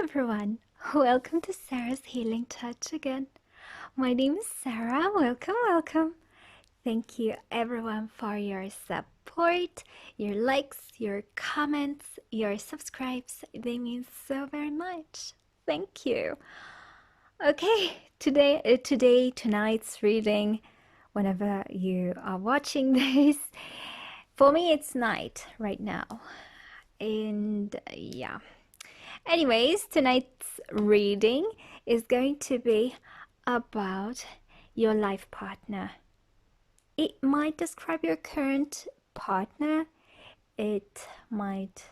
everyone, welcome to Sarah's Healing Touch again. My name is Sarah. Welcome. Thank you everyone for your support, your likes, your comments, your subscribes. They mean so very much. Thank you. Okay, tonight's reading, whenever you are watching this, for me it's night right now. And yeah. Anyways, tonight's reading is going to be about your life partner. It might describe your current partner. It might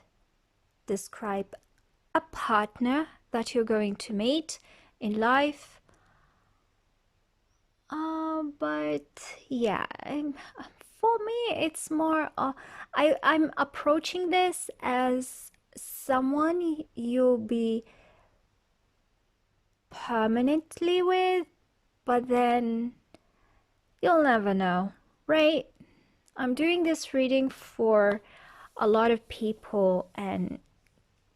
describe a partner that you're going to meet in life. But yeah, for me, it's more, I'm approaching this as someone you'll be permanently with, but then you'll never know, right? I'm doing this reading for a lot of people, and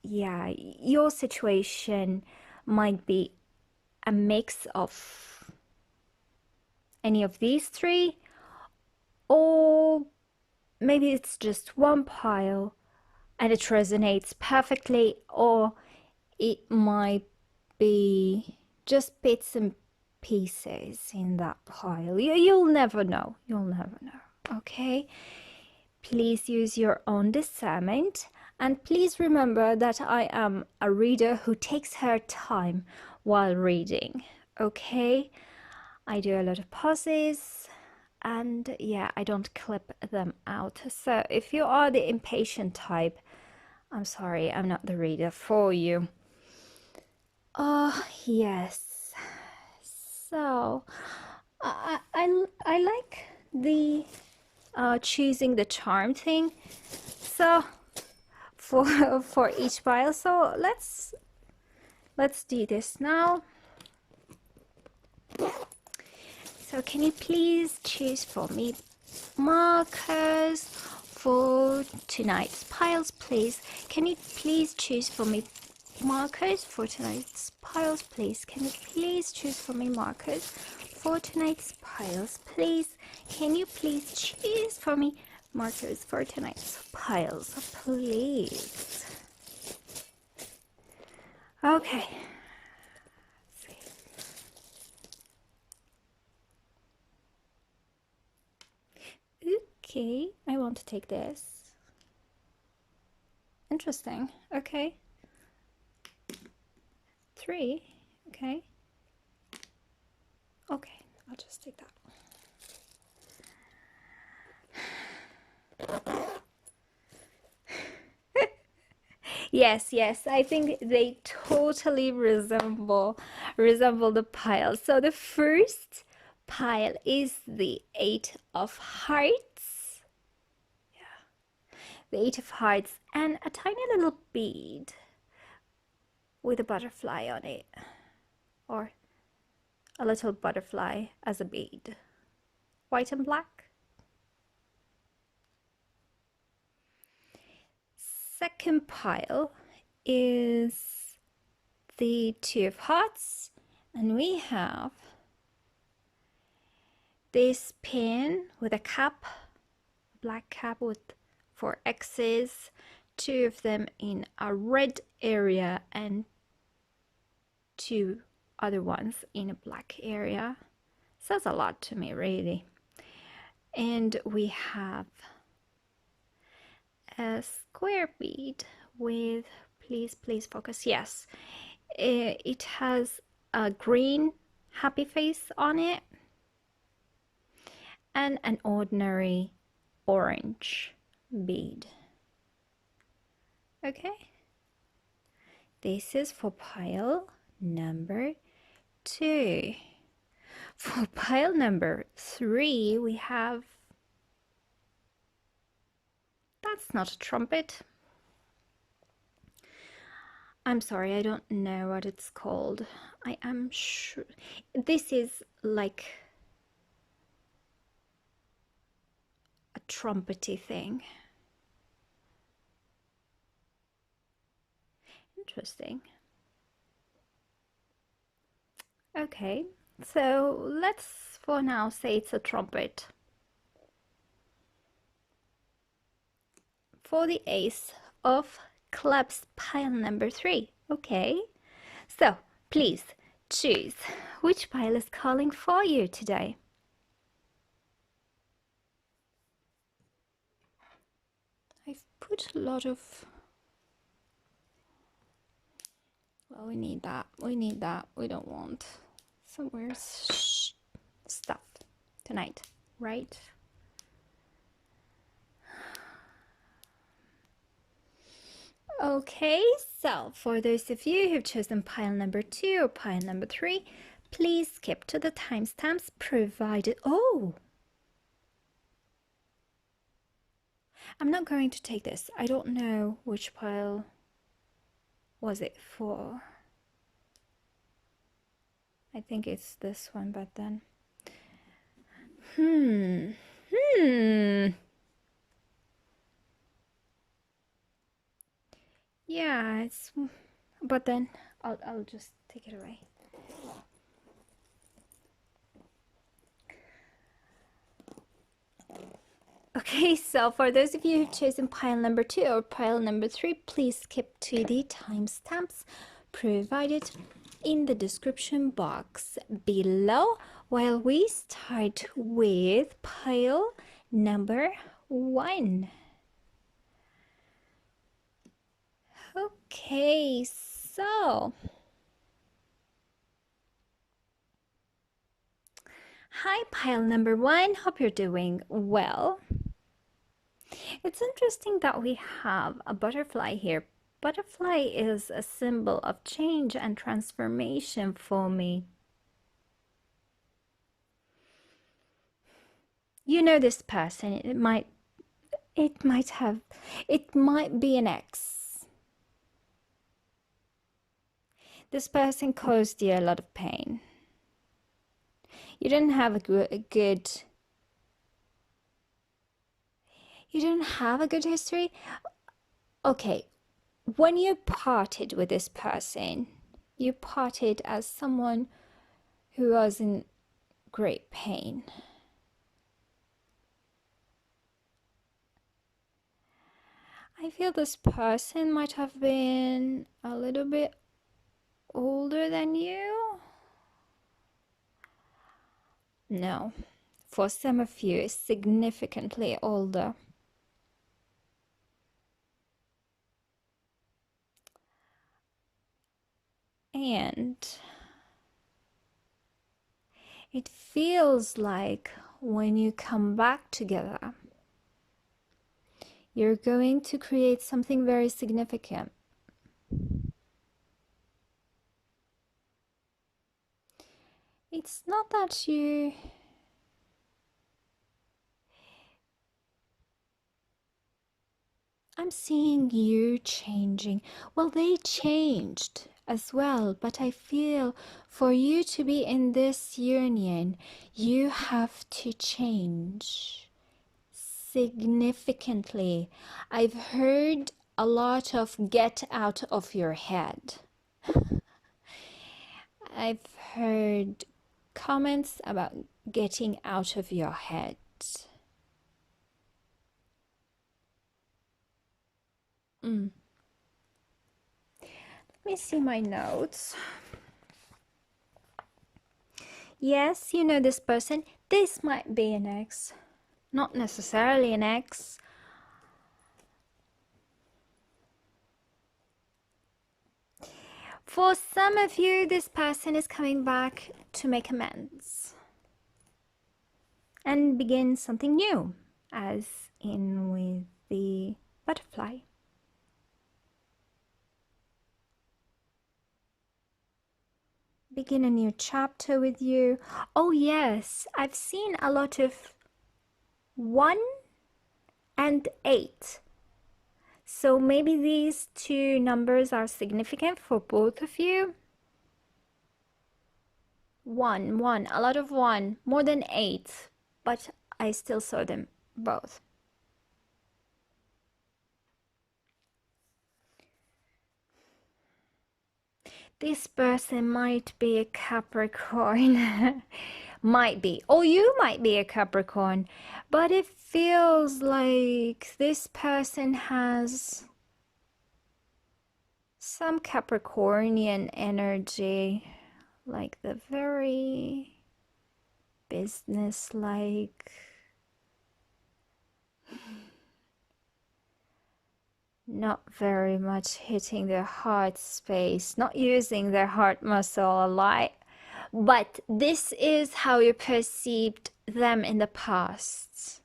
yeah, your situation might be a mix of any of these three, or maybe it's just one pile and it resonates perfectly, or it might be just bits and pieces in that pile. You'll never know. Okay, please use your own discernment, and please remember that I am a reader who takes her time while reading. Okay, I do a lot of pauses, and yeah, I don't clip them out. So if you are the impatient type, I'm sorry, I'm not the reader for you. Yes. So I like the choosing the charm thing. So for each pile. So let's do this now. So can you please choose for me markers for tonight's piles, please? Can you please choose for me markers for tonight's piles, please? Can you please choose for me markers for tonight's piles, please? Can you please choose for me markers for tonight's piles, please? Okay. Okay, I want to take this. Interesting. Okay. 3. Okay. Okay, I'll just take that. Yes, I think they totally resemble the pile. So the first pile is the 8 of Hearts. Yeah, the 8 of Hearts, and a tiny little bead with a butterfly on it, or a little butterfly as a bead, white and black. Second pile is the 2 of Hearts, and we have this pin with a cap, a black cap with 4 X's, 2 of them in a red area and 2 other ones in a black area. Says a lot to me, really. And we have a square bead with, please focus, yes, it has a green happy face on it and an ordinary orange bead. Okay, this is for pile number 2. For pile number 3, we have, that's not a trumpet. I'm sorry, I don't know what it's called. I am sure this is like a trumpety thing. Interesting. Okay, so let's for now say it's a trumpet. For the ace of clubs, pile number 3. Okay, so please choose which pile is calling for you today. I've put a lot of... Well, we need that. We don't want some weird stuff tonight, right? Okay, so for those of you who've chosen pile number 2 or pile number 3, please skip to the timestamps provided. Oh! I'm not going to take this. I don't know which pile was it for. I think it's this one, but then... Yeah, it's... But then I'll just take it away. Okay, so for those of you who've chosen pile number 2 or pile number 3, please skip to the timestamps provided in the description box below while we start with pile number 1. Okay, so hi pile number 1, hope you're doing well. It's interesting that we have a butterfly here. Butterfly is a symbol of change and transformation for me. You know this person, it might be an ex. This person caused you a lot of pain. You didn't have a good history. Okay, when you parted with this person, you parted as someone who was in great pain. I feel this person might have been a little bit older than you. No, for some of you, significantly older. And it feels like when you come back together, you're going to create something very significant. It's not that I'm seeing you changing. Well, they changed as well, but I feel for you to be in this union, you have to change significantly. I've heard a lot of get out of your head. I've heard comments about getting out of your head. Let me see my notes. Yes, you know this person. This might be an ex. Not necessarily an ex. For some of you, this person is coming back to make amends and begin something new, as in with the butterfly. Begin a new chapter with you. Oh yes, I've seen a lot of 1 and 8. So maybe these two numbers are significant for both of you. 1, a lot of 1, more than 8, but I still saw them both. This person might be a Capricorn. Might be. Or you might be a Capricorn. But it feels like this person has some Capricornian energy. Like the very business-like. Not very much hitting their heart space, not using their heart muscle a lot, but this is how you perceived them in the past.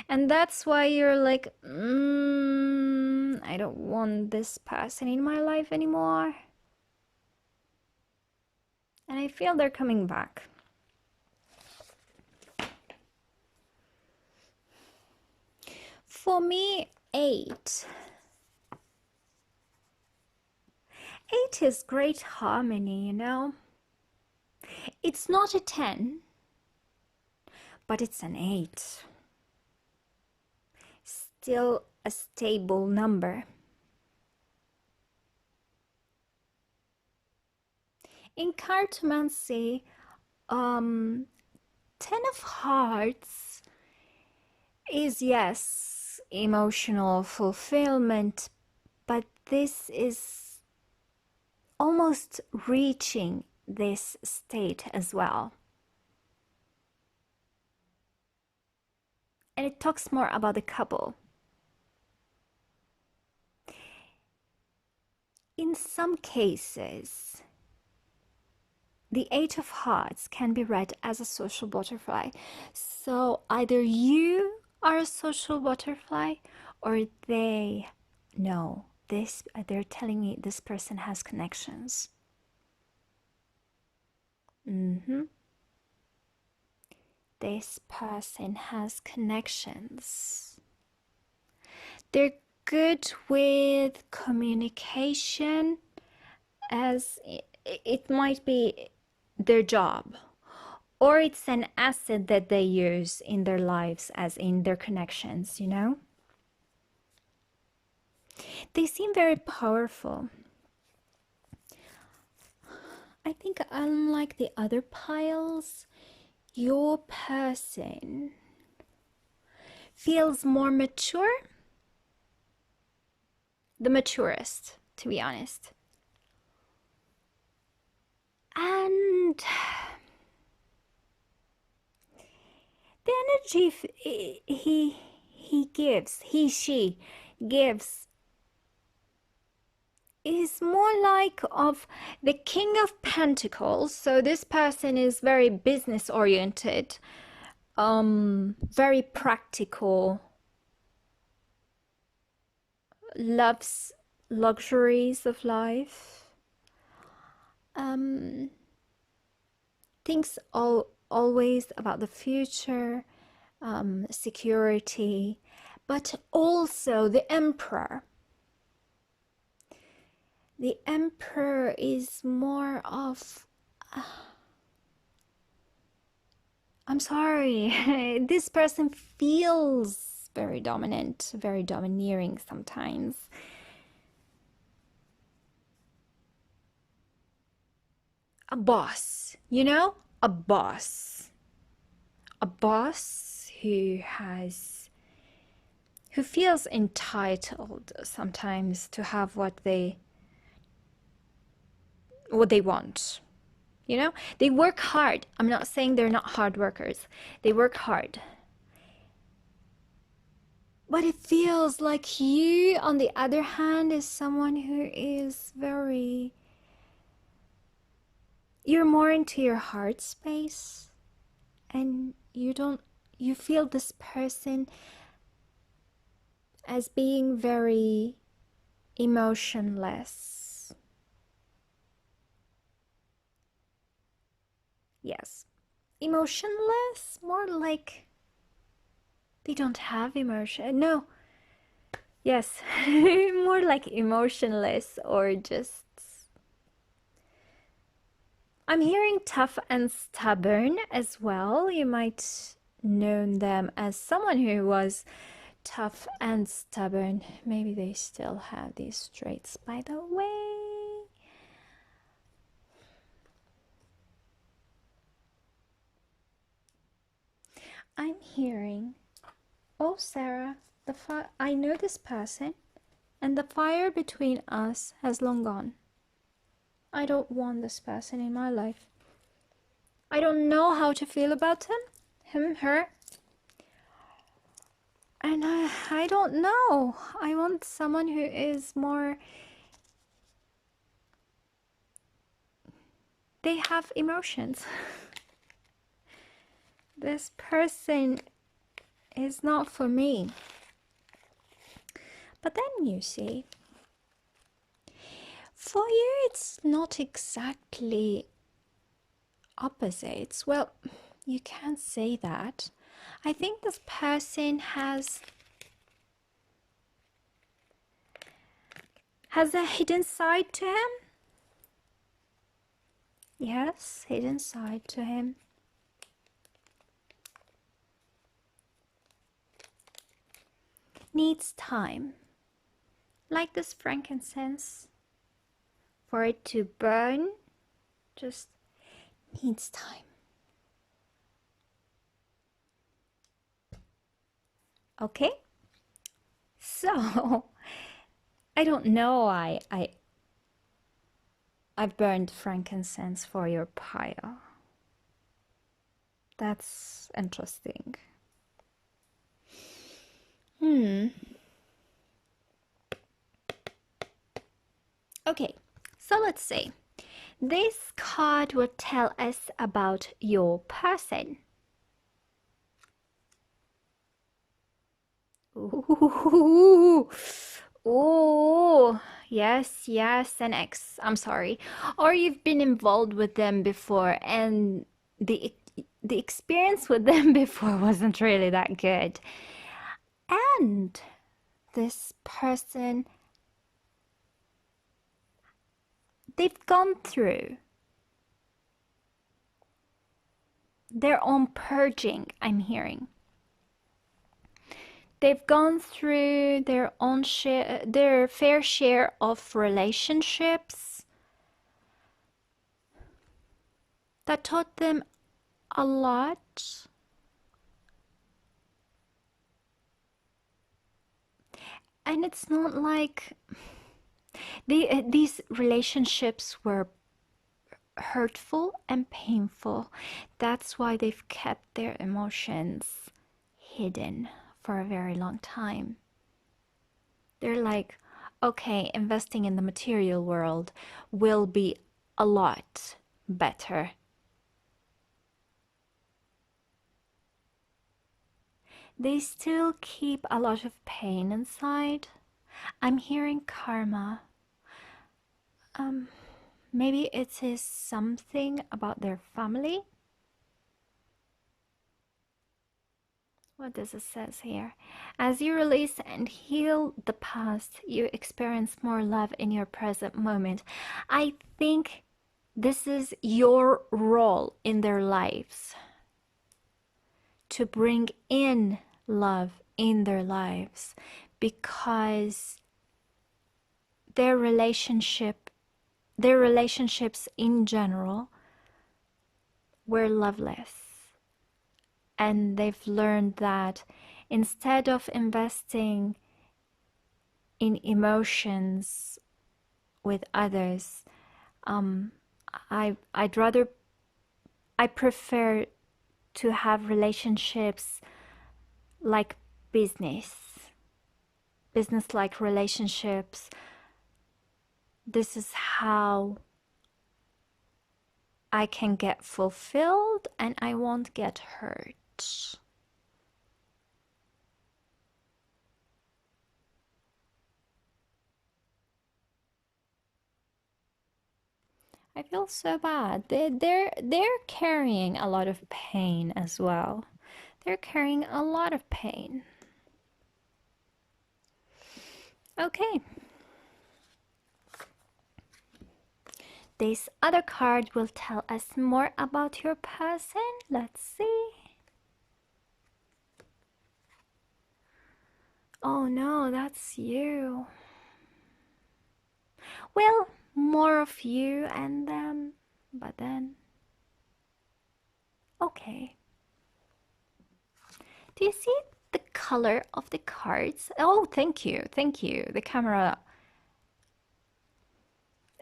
And that's why you're like, I don't want this person in my life anymore. And I feel they're coming back. For me, 8. 8 is great harmony, you know. It's not a 10, but it's an 8. Still a stable number. In cartomancy, 10 of hearts is, yes, emotional fulfillment, but this is almost reaching this state as well. And it talks more about the couple. In some cases, the 8 of hearts can be read as a social butterfly. So either you are a social butterfly or they know this, they're telling me this person has connections. This person has connections. They're good with communication, as it might be their job, or it's an asset that they use in their lives, as in their connections, you know? They seem very powerful. I think unlike the other piles, your person feels more mature, the maturest, to be honest. And the energy she gives is more like of the King of Pentacles. So this person is very business oriented, very practical, loves luxuries of life, thinks always about the future, security, but also the Emperor. The Emperor is more of, I'm sorry, this person feels very dominant, very domineering sometimes. A boss, you know, a boss who feels entitled sometimes to have what they want. You know, they work hard. I'm not saying they're not hard workers. They work hard. But it feels like you, on the other hand, is someone who is very... You're more into your heart space. And you feel this person as being very emotionless. Yes, emotionless, more like they don't have emotion. No, yes, more like emotionless, or just, I'm hearing tough and stubborn as well. You might know them as someone who was tough and stubborn. Maybe they still have these traits, by the way. I'm hearing, oh Sarah, I know this person, and the fire between us has long gone. I don't want this person in my life. I don't know how to feel about him, her. And I don't know. I want someone who is more... They have emotions. This person is not for me. But then you see, for you it's not exactly opposites. Well, you can't say that. I think this person has a hidden side to him. Yes, hidden side to him. Needs time. Like this frankincense. For it to burn, just needs time. Okay? So, I don't know, I burned frankincense for your pile. That's interesting. Okay, so let's see. This card will tell us about your person. Ooh, ooh, yes, an ex. I'm sorry. Or you've been involved with them before and the experience with them before wasn't really that good. And this person, they've gone through their own purging, I'm hearing. They've gone through their own their fair share of relationships that taught them a lot. And it's not like these relationships were hurtful and painful. That's why they've kept their emotions hidden for a very long time. They're like, okay, investing in the material world will be a lot better. They still keep a lot of pain inside. I'm hearing karma. Maybe it is something about their family. What does it says here? As you release and heal the past, you experience more love in your present moment. I think this is your role in their lives, to bring in love in their lives, because their relationships in general were loveless. And they've learned that instead of investing in emotions with others, I prefer to have relationships like business-like relationships. This is how I can get fulfilled and I won't get hurt. I feel so bad. They're carrying a lot of pain as well. They're carrying a lot of pain. Okay. This other card will tell us more about your person. Let's see. Oh no, that's you. Well, more of you and them, but then... Okay. Do you see the color of the cards? Oh, thank you. Thank you. The camera.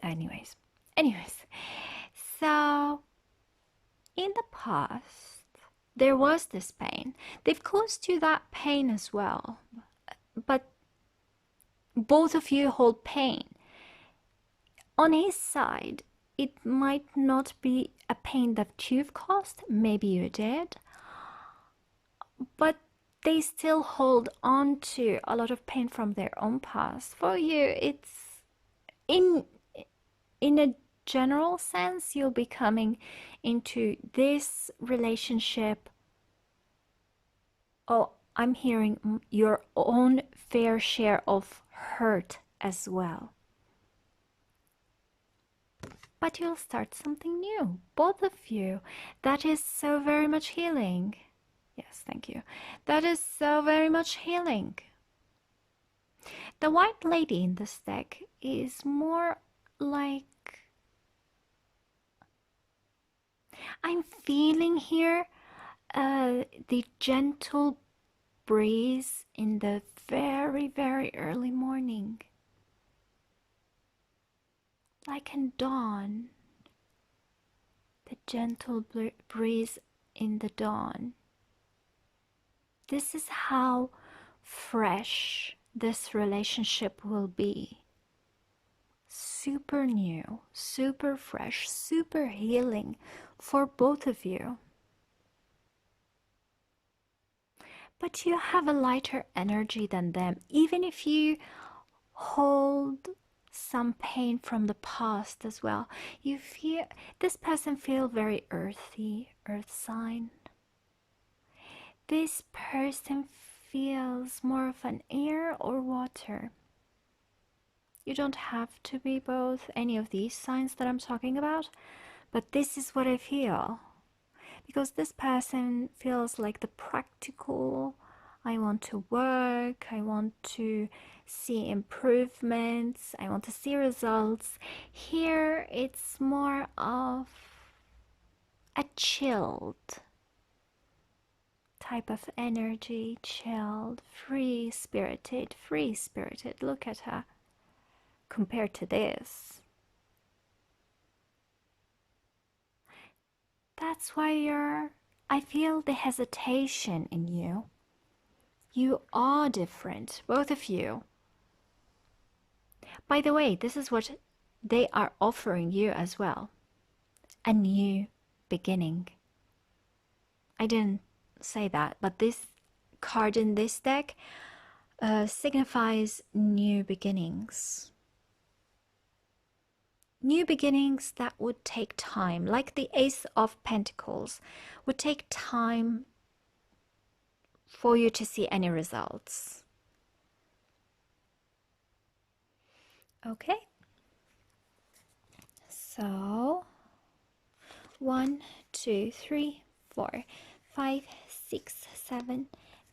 Anyways. So, in the past, there was this pain. They've caused you that pain as well. But both of you hold pain. On his side, it might not be a pain that you've caused. Maybe you did. But they still hold on to a lot of pain from their own past. For you, it's in a general sense, you'll be coming into this relationship. Oh, I'm hearing your own fair share of hurt as well. But you'll start something new, both of you. That is so very much healing. Yes, thank you. That is so very much healing. The white lady in this deck is more like... I'm feeling here the gentle breeze in the very, very early morning. Like in dawn. The gentle breeze in the dawn. This is how fresh this relationship will be. Super new, super fresh, super healing for both of you. But you have a lighter energy than them, even if you hold some pain from the past as well. You feel, this person feels very earthy, earth sign. This person feels more of an air or water. You don't have to be both any of these signs that I'm talking about, but this is what I feel. Because this person feels like the practical, I want to work, I want to see improvements, I want to see results. Here it's more of a chilled type of energy, chilled, free-spirited. Look at her compared to this. That's why I feel the hesitation in you. You are different, both of you. By the way, this is what they are offering you as well. A new beginning. I didn't say that, but this card in this deck signifies new beginnings. New beginnings that would take time, like the Ace of Pentacles, would take time for you to see any results. Okay. So 1, 2, 3, 4, 5, 6, 7,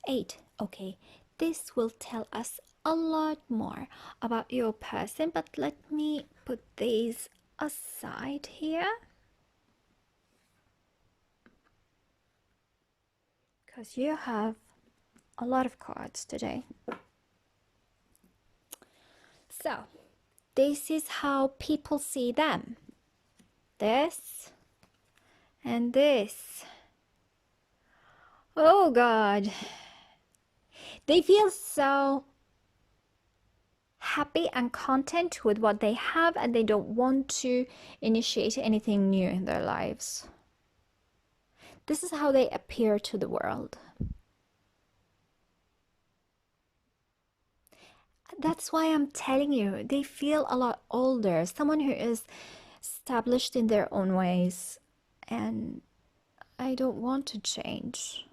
8. Okay, this will tell us a lot more about your person, but let me put these aside here because you have a lot of cards today. So this is how people see them. This and this. Oh God, they feel so happy and content with what they have, and they don't want to initiate anything new in their lives. This is how they appear to the world. That's why I'm telling you, they feel a lot older. Someone who is established in their own ways, and I don't want to change.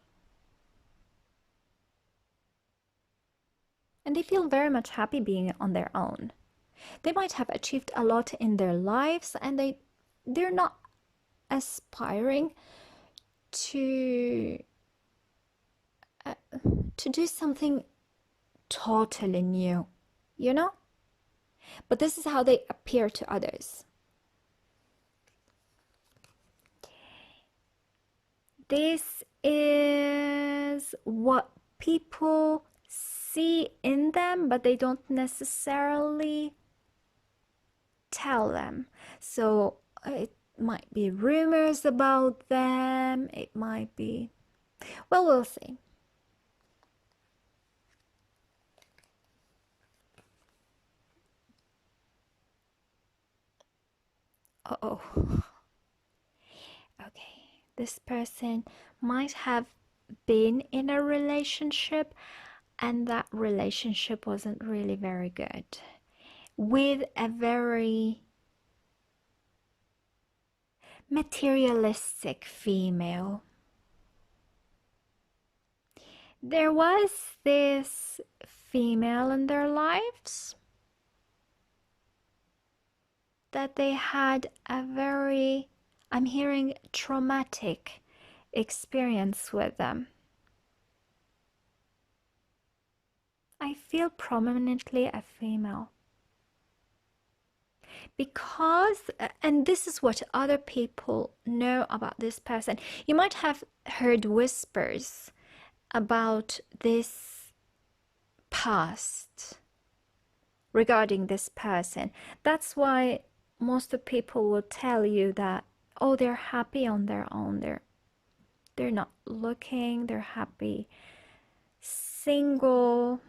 And they feel very much happy being on their own. They might have achieved a lot in their lives, and they're not aspiring to do something totally new, you know? But this is how they appear to others. This is what people see in them, but they don't necessarily tell them. So it might be rumors about them. It might be, well, we'll see. Uh-oh. Okay, this person might have been in a relationship and that relationship wasn't really very good with a very materialistic female. There was this female in their lives that they had a very, I'm hearing, traumatic experience with them. I feel prominently a female. Because, and this is what other people know about this person. You might have heard whispers about this past regarding this person. That's why most of the people will tell you that, oh, they're happy on their own. They're not looking, they're happy, single.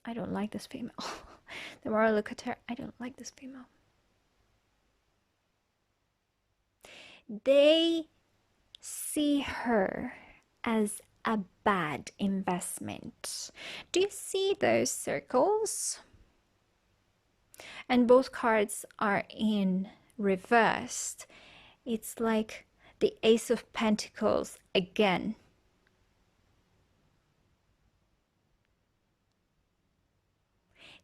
I don't like this female. The more I look at her, I don't like this female. They see her as a bad investment. Do you see those circles? And both cards are in reversed. It's like the Ace of Pentacles again.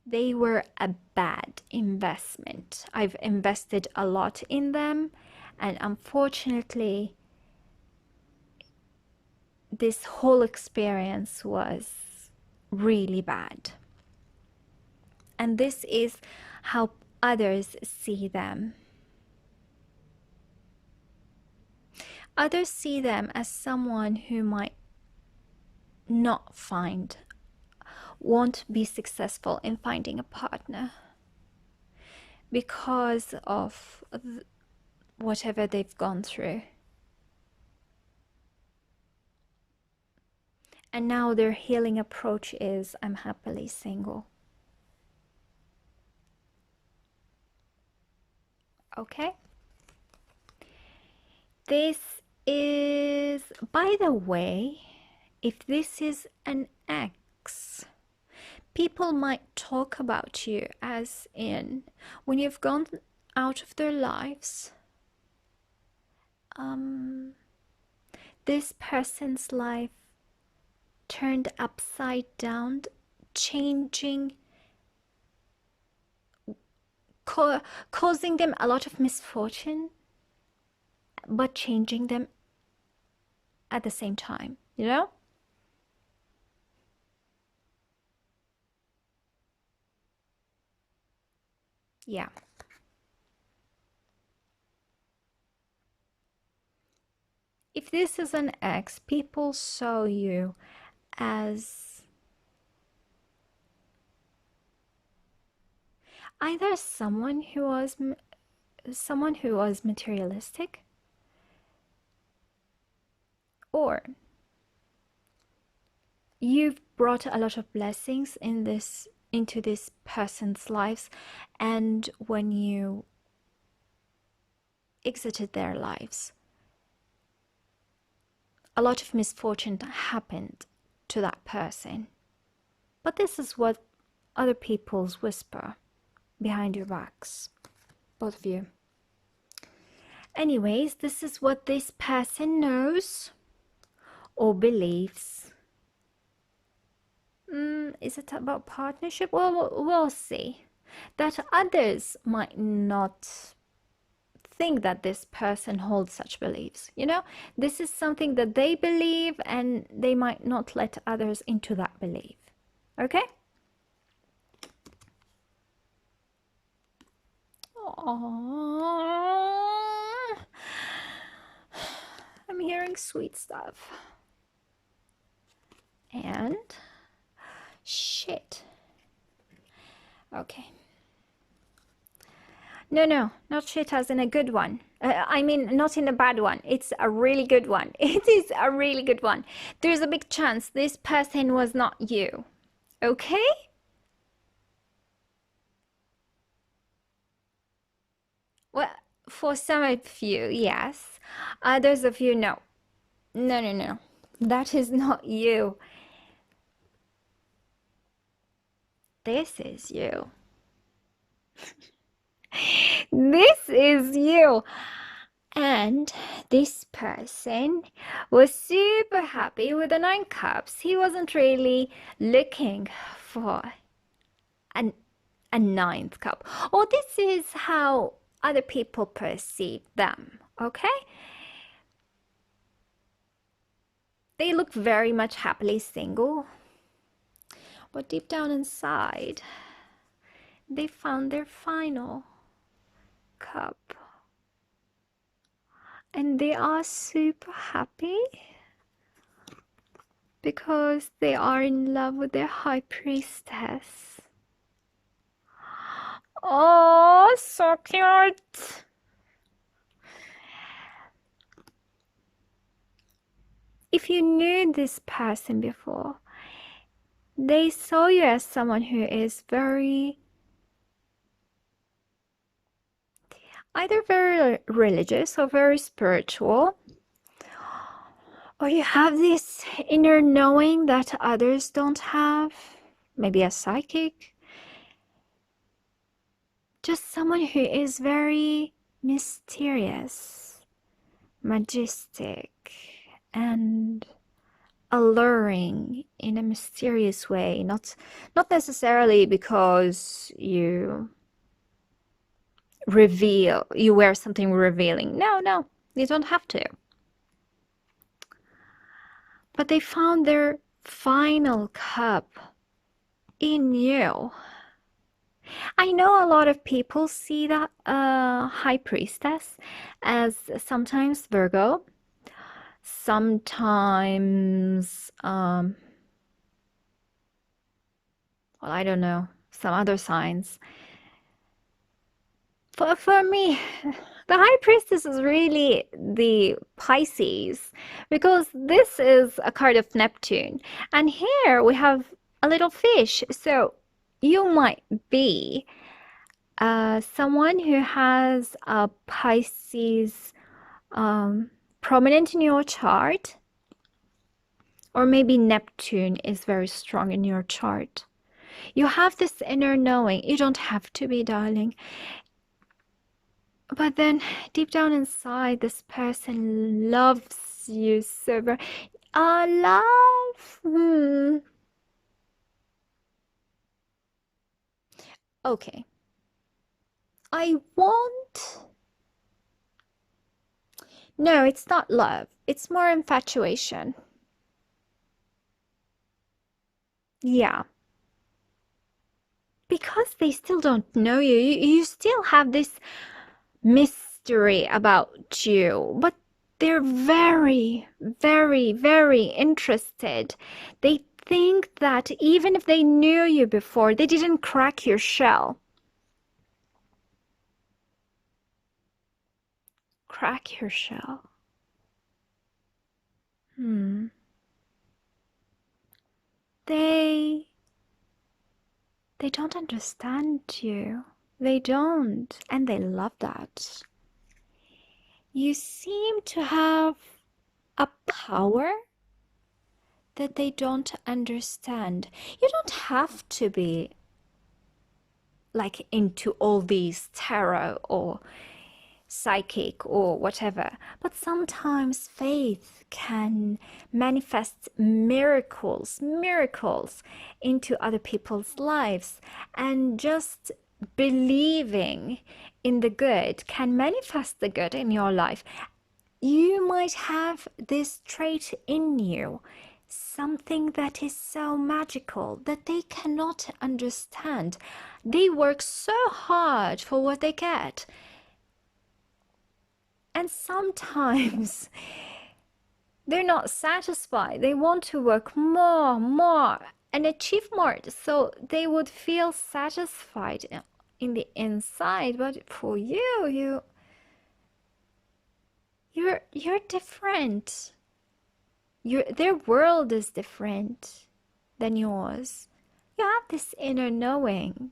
They were a bad investment. I've invested a lot in them, and unfortunately, this whole experience was really bad. And this is how others see them. Others see them as someone who might not won't be successful in finding a partner because of whatever they've gone through. And now their healing approach is, I'm happily single. Okay? This is, by the way, if this is an ex, people might talk about you as in, when you've gone out of their lives, this person's life turned upside down, changing, causing them a lot of misfortune, but changing them at the same time, you know? Yeah. If this is an ex, people saw you as either someone who was materialistic, or you've brought a lot of blessings into this person's lives, and when you exited their lives, a lot of misfortune happened to that person. But this is what other people's whisper behind your backs, both of you. Anyways, this is what this person knows or believes. Is it about partnership? Well, we'll see. That others might not think that this person holds such beliefs. You know, this is something that they believe, and they might not let others into that belief. Okay? Aww. I'm hearing sweet stuff. And shit. Okay. No, not shit as in a good one. I mean, not in a bad one. It's a really good one. It is a really good one. There's a big chance this person was not you. Okay? Well, for some of you, yes. Others of you, no. No. That is not you. This is you. This is you. And this person was super happy with the 9 cups. He wasn't really looking for a 9th cup. Or this is how other people perceive them, okay? They look very much happily single. But deep down inside, they found their final cup. And they are super happy because they are in love with their high priestess. Oh, so cute. If you knew this person before, they saw you as someone who is either very religious or very spiritual, or you have this inner knowing that others don't have, maybe a psychic, just someone who is very mysterious, majestic, and alluring in a mysterious way, not necessarily because you wear something revealing. No, you don't have to. But they found their final cup in you. I know a lot of people see that high priestess as sometimes Virgo, sometimes well, I don't know, some other signs. For me, the high priestess is really the Pisces, because this is a card of Neptune, and here we have a little fish. So you might be someone who has a Pisces prominent in your chart, or maybe Neptune is very strong in your chart. You have this inner knowing. You don't have to be, darling. But then deep down inside, this person loves you so very. Love. Okay. No, it's not love. It's more infatuation. Yeah. Because they still don't know you. You still have this mystery about you, but they're very, very, very interested. They think that even if they knew you before, they didn't crack your shell. Crack your shell. They don't understand you. They don't, and they love that. You seem to have a power that they don't understand. You don't have to be like into all these tarot or psychic or whatever, but sometimes faith can manifest miracles into other people's lives, and just believing in the good can manifest the good in your life. You might have this trait in you, something that is so magical that they cannot understand. They work so hard for what they get. And sometimes they're not satisfied. They want to work more, and achieve more. So they would feel satisfied in the inside. But for you, you're different. Their world is different than yours. You have this inner knowing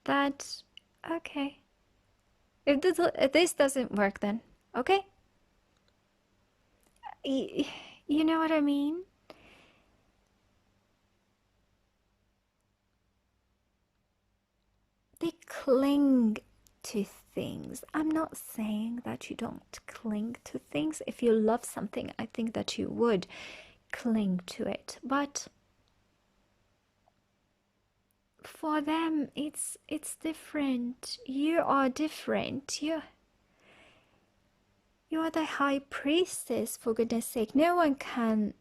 that, okay, if this doesn't work, then okay. You know what I mean? They cling to things. I'm not saying that you don't cling to things. If you love something, I think that you would cling to it. But for them, it's different. You are different. You are the high priestess, for goodness sake. No one can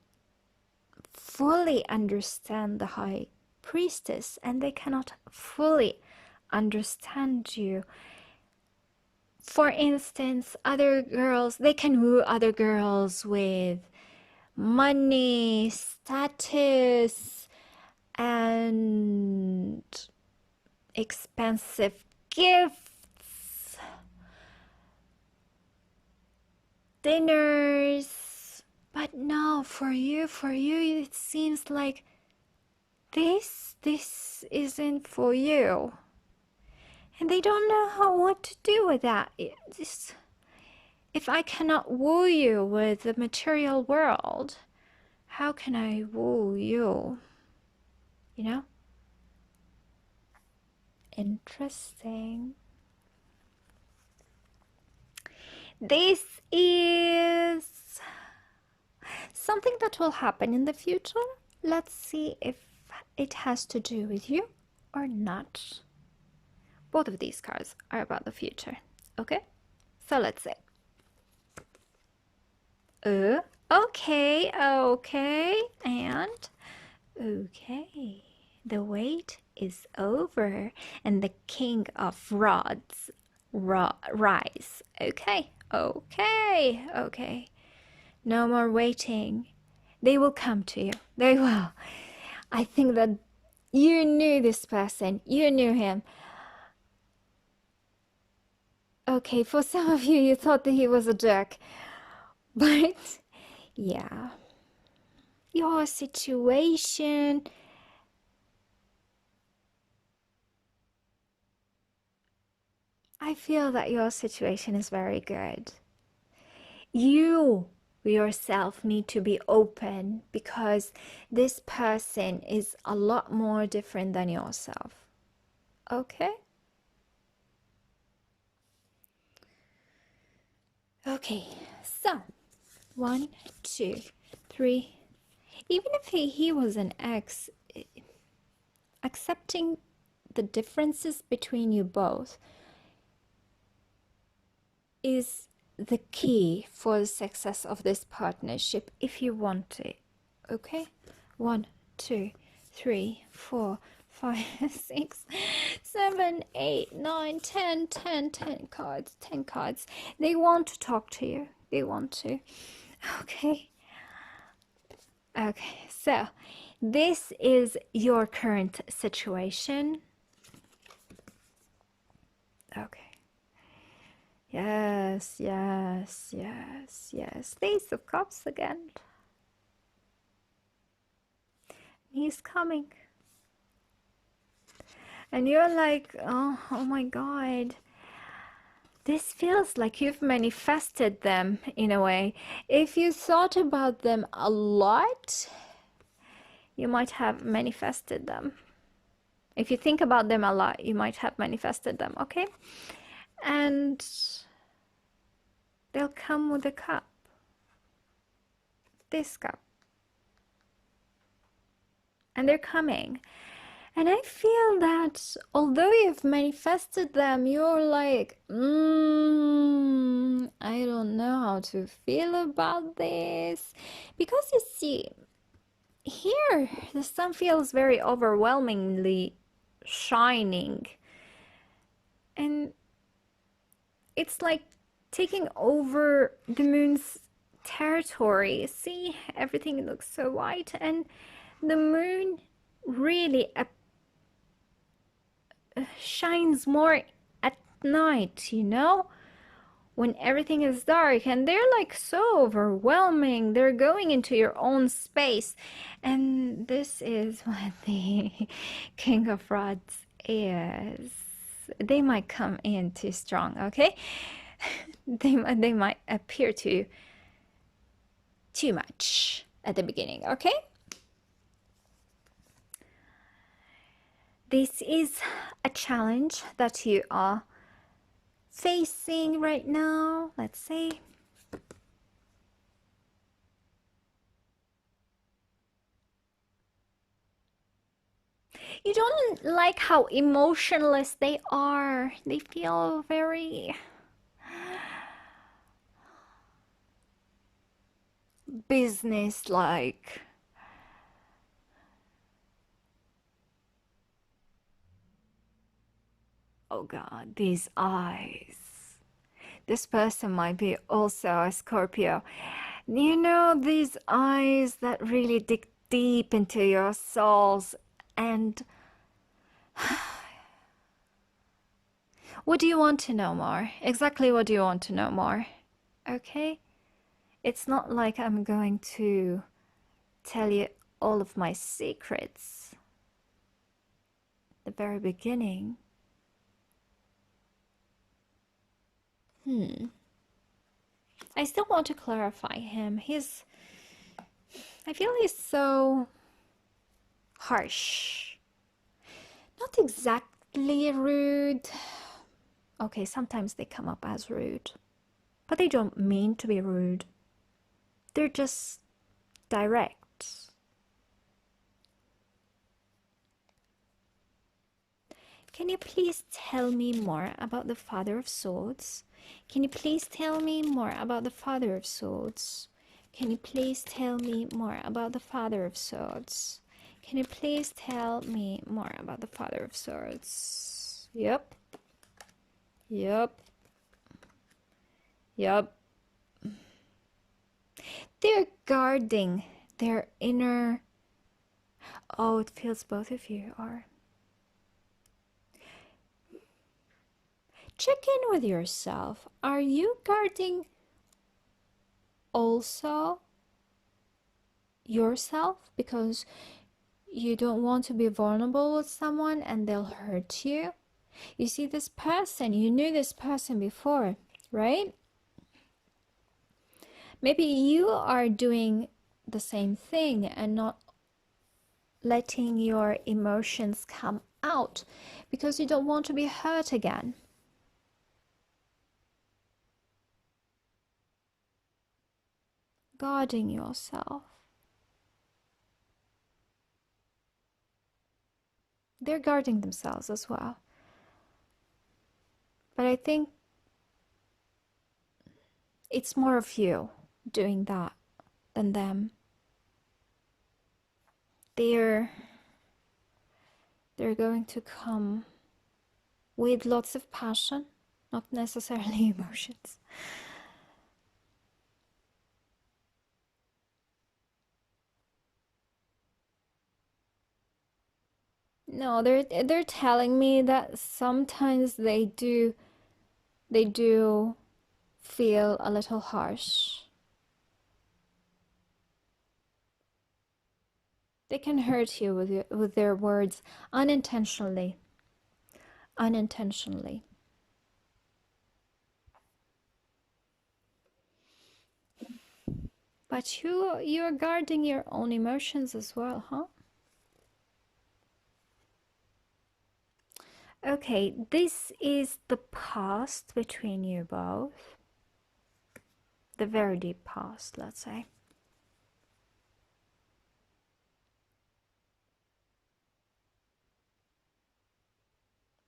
fully understand the high priestess, and they cannot fully understand you. For instance, other girls, they can woo other girls with money, status, and expensive gifts, dinners. But no, for you, it seems like this isn't for you. And they don't know what to do with that. If I cannot woo you with the material world, how can I woo you? You know? Interesting. This is something that will happen in the future. Let's see if it has to do with you or not. Both of these cards are about the future. Okay? So let's see. Okay, and okay. The wait is over, and the King of Rods rise. Okay. No more waiting. They will come to you. They will. I think that you knew this person. You knew him. Okay, for some of you, you thought that he was a jerk. But, yeah. Your situation... I feel that your situation is very good. You yourself need to be open, because this person is a lot more different than yourself. Okay? Okay, so 1, 2, 3. Even if he was an ex, accepting the differences between you both is the key for the success of this partnership, if you want it. Okay? 1, 2, 3, 4, 5, 6, 7, 8, 9, 10 cards. 10 cards. They want to talk to you. They want to. Okay. Okay, so this is your current situation. Okay. Yes. Ace of Cups again. He's coming. And you're like, oh my God. This feels like you've manifested them in a way. If you thought about them a lot, you might have manifested them. If you think about them a lot, you might have manifested them, okay? And they'll come with a cup. This cup. And they're coming. And I feel that although you've manifested them, you're like, I don't know how to feel about this. Because you see, here the sun feels very overwhelmingly shining, and it's like taking over the moon's territory. See, everything looks so white, and the moon really shines more at night, you know, when everything is dark, and they're like so overwhelming. They're going into your own space, and this is what the King of Rods is. They might come in too strong, okay? They might appear too much at the beginning, okay? This is a challenge that you are facing right now, let's say. You don't like how emotionless they are. They feel very business-like. Oh God, these eyes. This person might be also a Scorpio. You know, these eyes that really dig deep into your souls. And what do you want to know more? Exactly what do you want to know more? Okay? It's not like I'm going to tell you all of my secrets at the very beginning. I still want to clarify him. I feel he's so harsh. Not exactly rude. Okay, sometimes they come up as rude, but they don't mean to be rude. They're just direct. Can you please tell me more about the Father of Swords? Can you please tell me more about the Father of Swords? Can you please tell me more about the Father of Swords? Can you please tell me more about the Father of Swords? Yep. Yep. Yep. They're guarding their inner... Oh, it feels both of you are. Check in with yourself. Are you guarding also yourself because you don't want to be vulnerable with someone and they'll hurt you? You see, this person, you knew this person before, right? Maybe you are doing the same thing and not letting your emotions come out because you don't want to be hurt again. Guarding yourself. They're guarding themselves as well. But I think it's more of you doing that than them. They're going to come with lots of passion, not necessarily emotions. No, they're telling me that sometimes they do feel a little harsh. They can hurt you with their words unintentionally. Unintentionally. But you're guarding your own emotions as well, huh? Okay, this is the past between you both. The very deep past, let's say.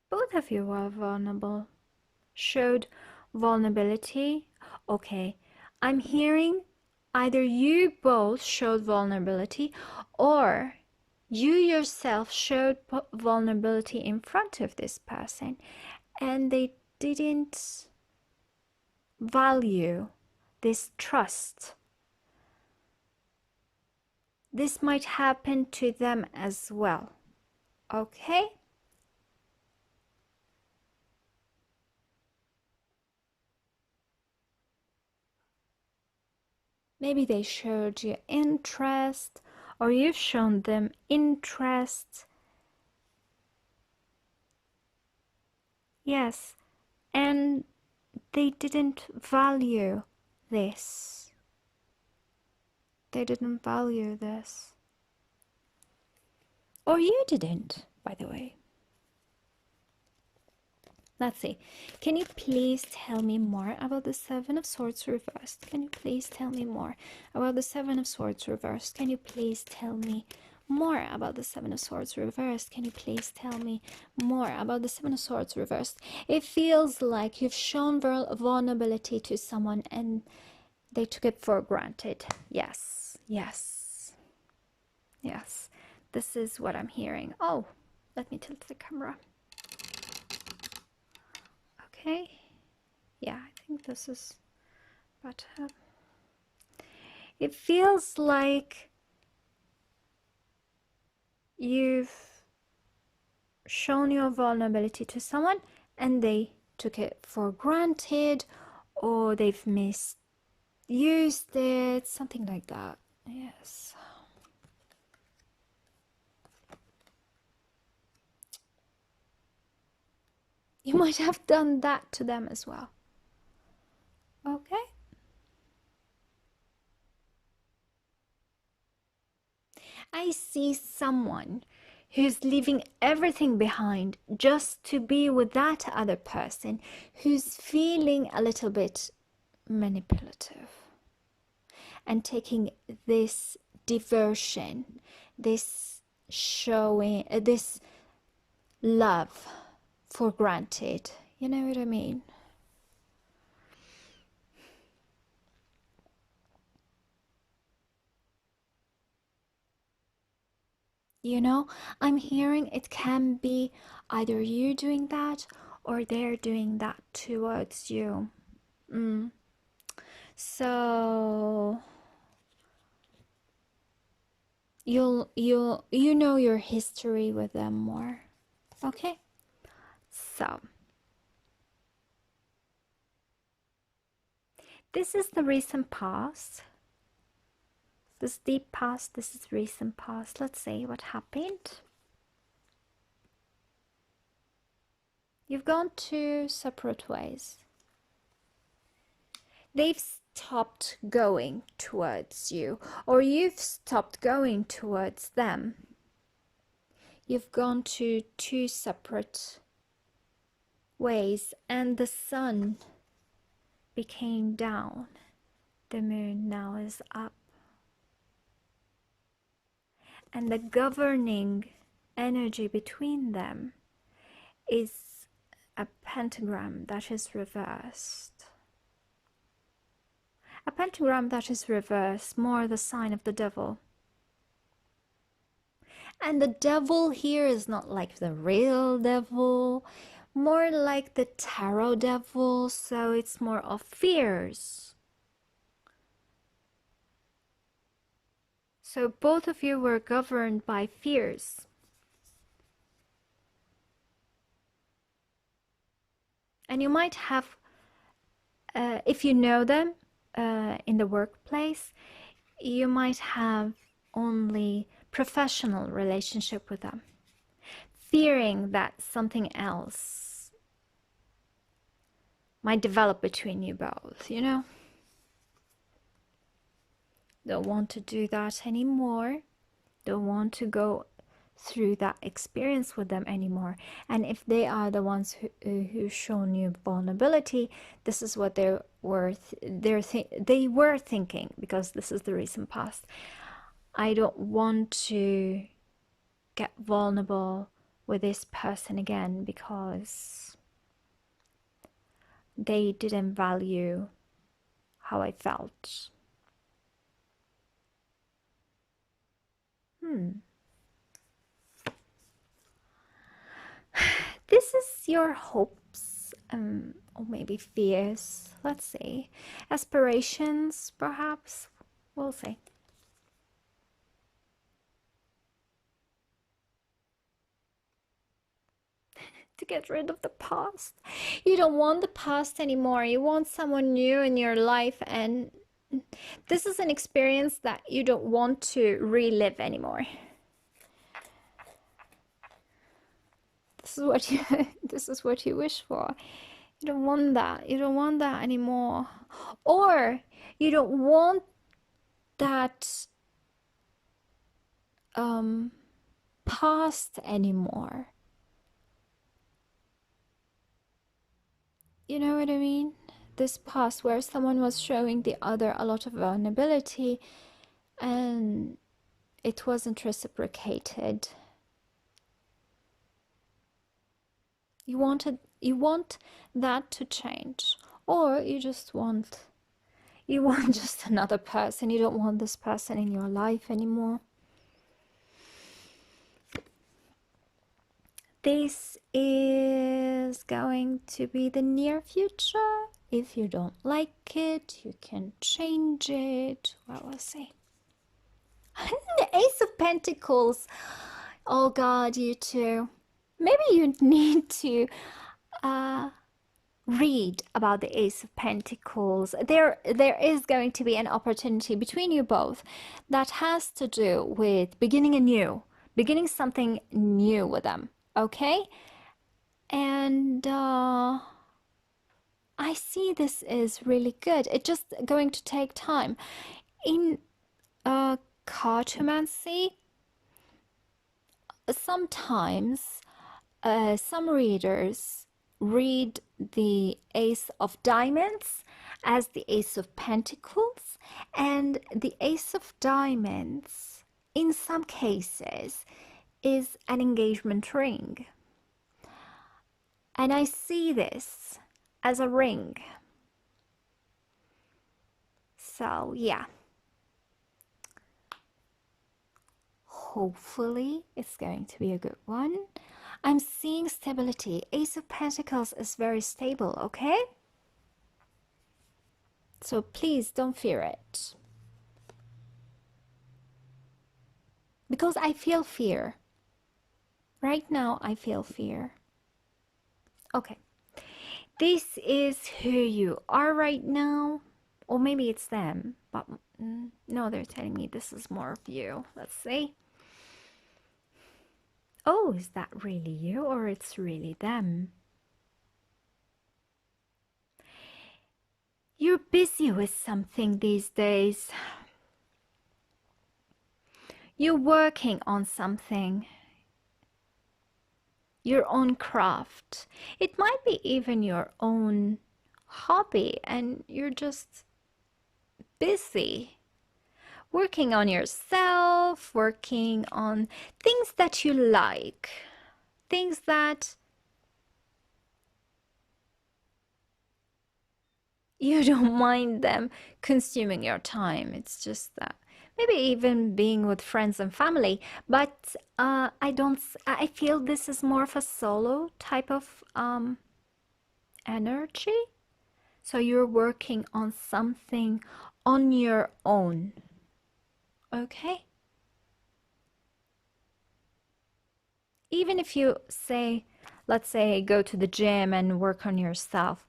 Both of you were vulnerable, showed vulnerability. Okay, I'm hearing either you both showed vulnerability, or you yourself showed vulnerability in front of this person, and they didn't value this trust. This might happen to them as well. Okay? Maybe they showed you interest, or you've shown them interest. Yes, and they didn't value this. They didn't value this. Or you didn't, by the way. Let's see. Can you please tell me more about the Seven of Swords reversed? Can you please tell me more about the Seven of Swords reversed? Can you please tell me more about the Seven of Swords reversed? Can you please tell me more about the Seven of Swords reversed? It feels like you've shown vulnerability to someone and they took it for granted. Yes, yes, yes. This is what I'm hearing. Oh, let me tilt the camera. Okay, yeah, I think this is better. It feels like you've shown your vulnerability to someone and they took it for granted, or they've misused it, something like that. Yes. You might have done that to them as well. Okay. I see someone who's leaving everything behind just to be with that other person, who's feeling a little bit manipulative and taking this diversion, this showing, this love for granted. You know what I mean? You know, I'm hearing it can be either you doing that or they're doing that towards you. So you know your history with them more. Okay? So this is the recent past. This deep past, this is recent past. Let's see what happened. You've gone two separate ways. They've stopped going towards you, or you've stopped going towards them. You've gone to two separate ways, and the sun became down. The moon now is up. And the governing energy between them is a pentagram that is reversed. A pentagram that is reversed, more the sign of the devil. And the devil here is not like the real devil, more like the tarot devil, so it's more of fears. So both of you were governed by fears. And you might have, if you know them in the workplace, you might have only professional relationship with them, fearing that something else might develop between you both, you know? Don't want to do that anymore. Don't want to go through that experience with them anymore. And if they are the ones who've shown you vulnerability, this is what they were thinking, because this is the recent past. I don't want to get vulnerable with this person again because they didn't value how I felt. This is your hopes, or maybe fears, let's see. Aspirations, perhaps. We'll see. To get rid of the past. You don't want the past anymore. You want someone new in your life, and this is an experience that you don't want to relive anymore. This is what you this is what you wish for. You don't want that. You don't want that anymore. Or you don't want that past anymore. You know what I mean? This past where someone was showing the other a lot of vulnerability and it wasn't reciprocated. You want that to change, or you want just another person. You don't want this person in your life anymore. This is going to be the near future. If you don't like it, you can change it. What will I say? The Ace of Pentacles. Oh God, you two. Maybe you need to read about the Ace of Pentacles. There is going to be an opportunity between you both that has to do with beginning something new with them. Okay? And I see this is really good. It's just going to take time. In cartomancy, sometimes some readers read the Ace of Diamonds as the Ace of Pentacles, and the Ace of Diamonds in some cases is an engagement ring. And I see this as a ring. So yeah. Hopefully it's going to be a good one. I'm seeing stability. Ace of Pentacles is very stable, okay? So please don't fear it. Because I feel fear. Right now I feel fear. Okay. This is who you are right now. Or maybe it's them. But no, they're telling me this is more of you. Let's see. Oh, is that really you, or it's really them? You're busy with something these days. You're working on something. Your own craft. It might be even your own hobby, and you're just busy. Working on yourself, working on things that you like. Things that you don't mind them consuming your time. It's just that maybe even being with friends and family, but I feel this is more of a solo type of energy. So you're working on something on your own. Okay? Even if you say, let's say, go to the gym and work on yourself,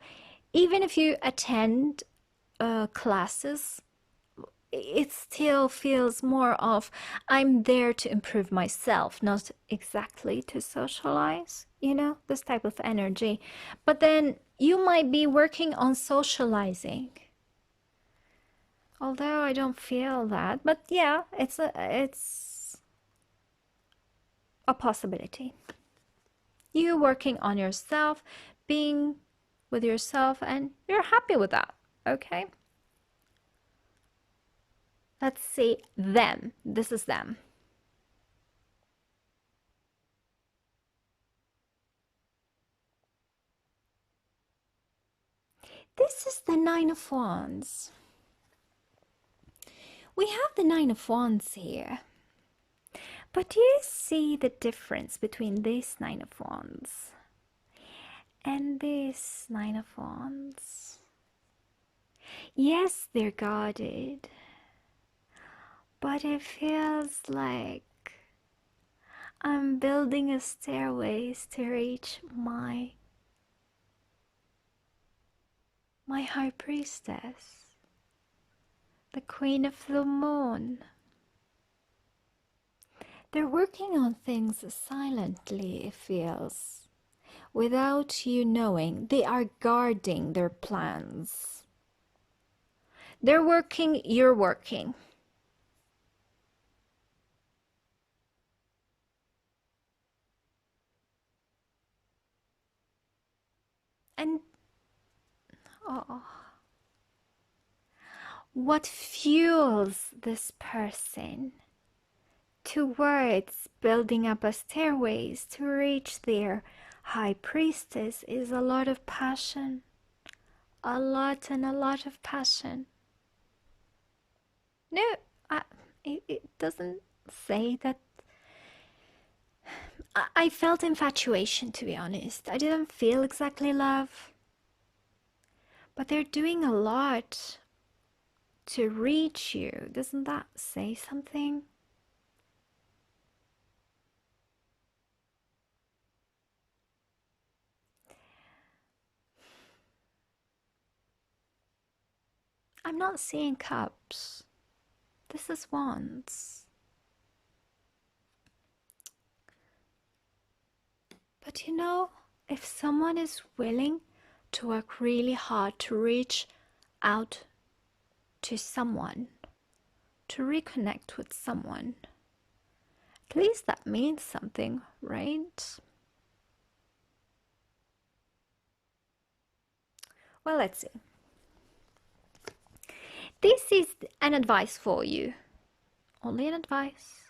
even if you attend classes, it still feels more of I'm there to improve myself, not exactly to socialize, you know, this type of energy. But then you might be working on socializing. Although I don't feel that, but yeah, it's a possibility. You working on yourself, being with yourself, and you're happy with that, okay? Let's see them. This is them. This is the Nine of Wands. We have the Nine of Wands here. But do you see the difference between this Nine of Wands and this Nine of Wands? Yes, they're guarded, but it feels like I'm building a stairways to reach my High Priestess, the Queen of the Moon. They're working on things silently, it feels. Without you knowing, they are guarding their plans. They're working, you're working. And oh, what fuels this person towards building up a stairways to reach their High Priestess is a lot of passion. A lot and a lot of passion. No, it doesn't say that. I felt infatuation, to be honest. I didn't feel exactly love. But they're doing a lot to reach you. Doesn't that say something? I'm not seeing cups. This is wands. But you know, if someone is willing to work really hard to reach out to someone, to reconnect with someone, at least that means something, right? Well, let's see. This is an advice for you. Only an advice.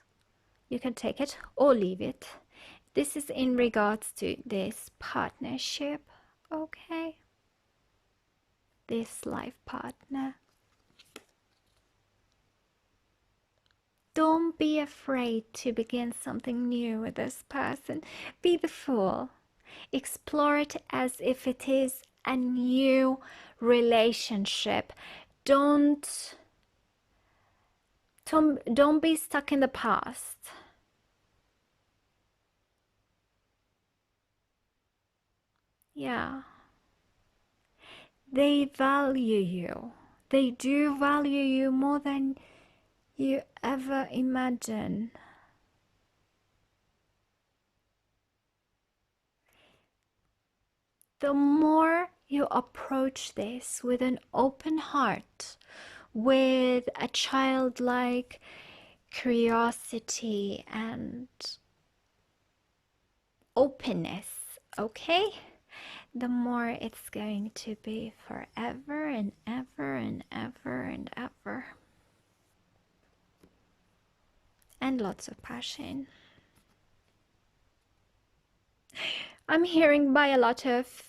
You can take it or leave it. This is in regards to this partnership, okay? This life partner. Don't be afraid to begin something new with this person. Be the fool. Explore it as if it is a new relationship. Don't be stuck in the past. Yeah. They value you. They do value you more than you ever imagine. The more you approach this with an open heart, with a childlike curiosity and openness, okay? The more it's going to be forever and ever and ever and ever. And lots of passion. I'm hearing by a lot of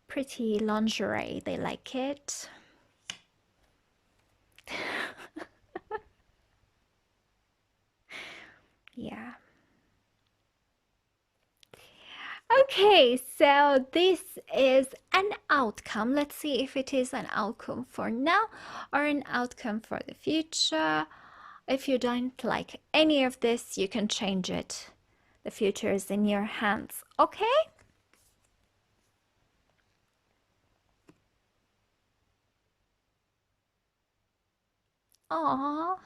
pretty lingerie. They like it. Yeah. Okay, so this is an outcome. Let's see if it is an outcome for now or an outcome for the future. If you don't like any of this, you can change it. The future is in your hands, okay? Aww.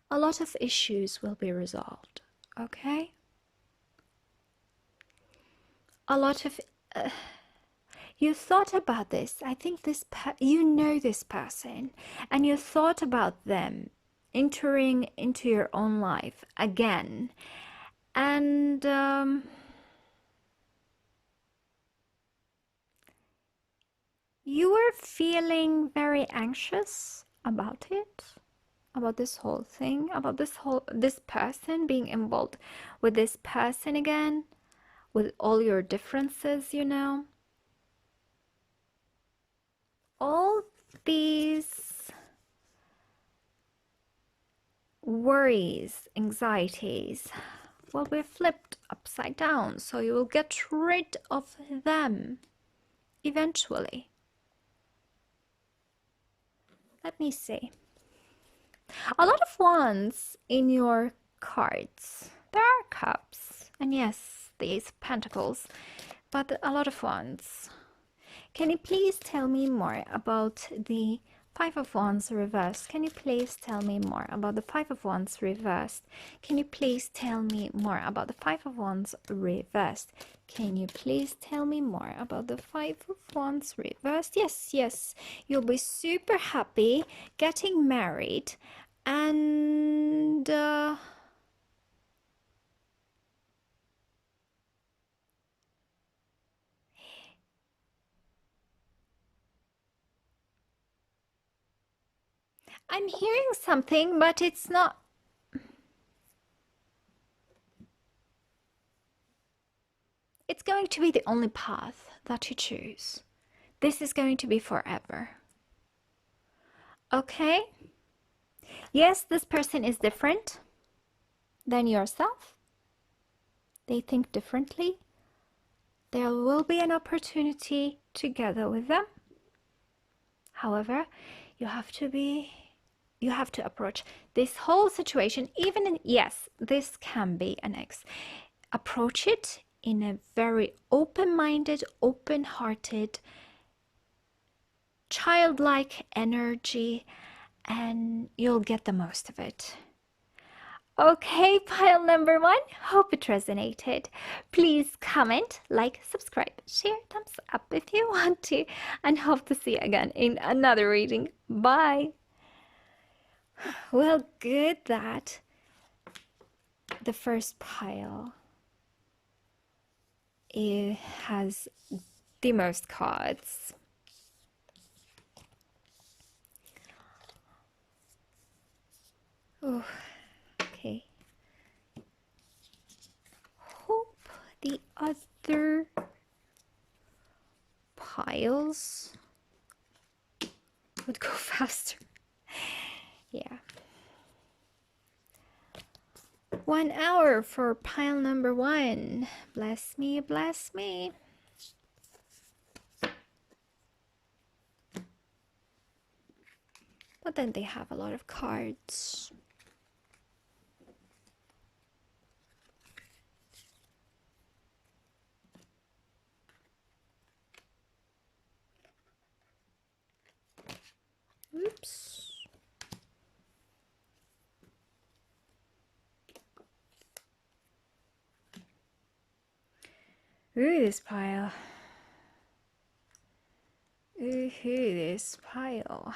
A lot of issues will be resolved, okay? A lot of... you thought about this. I think you know this person, and you thought about them entering into your own life again. And you were feeling very anxious about it, about this whole thing, about this person being involved with this person again, with all your differences, you know. All these worries, anxieties will be flipped upside down, so you will get rid of them eventually. Let me see. A lot of wands in your cards. There are cups, and yes, the Ace of Pentacles, but a lot of wands. Can you please tell me more about the Five of Wands reversed? Can you please tell me more about the Five of Wands reversed? Can you please tell me more about the Five of Wands reversed? Can you please tell me more about the Five of Wands reversed? Yes, yes, you'll be super happy getting married, and I'm hearing something, but it's not. It's going to be the only path that you choose. This is going to be forever. Okay? Yes, this person is different than yourself. They think differently. There will be an opportunity together with them. However, you have to approach this whole situation, even in, yes, this can be an ex. Approach it in a very open-minded, open-hearted, childlike energy, and you'll get the most of it. Okay, pile number one, hope it resonated. Please comment, like, subscribe, share, thumbs up if you want to, and hope to see you again in another reading. Bye. Well, good that the first pile has the most cards. Oh, okay. Hope the other piles would go faster. Yeah. 1 hour for pile number one. Bless me, bless me. But then they have a lot of cards. Oops. Ooh, this pile. Ooh, this pile.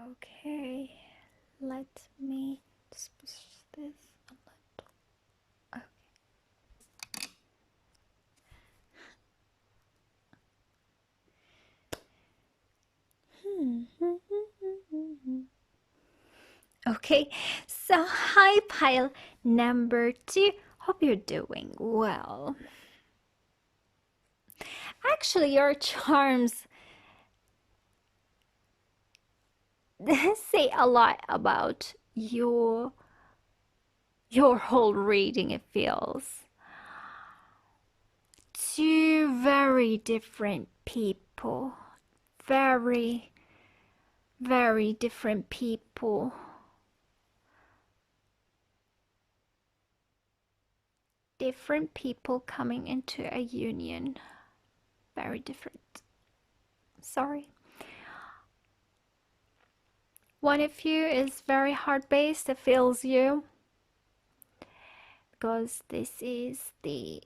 Okay, let me just push this a little. Okay. Okay, so hi pile number two. Hope you're doing well. Actually, your charms say a lot about your whole reading. It feels two very different people, very different people, coming into a union. Very different. Sorry. One of you is very heart-based. It feels you, because this is the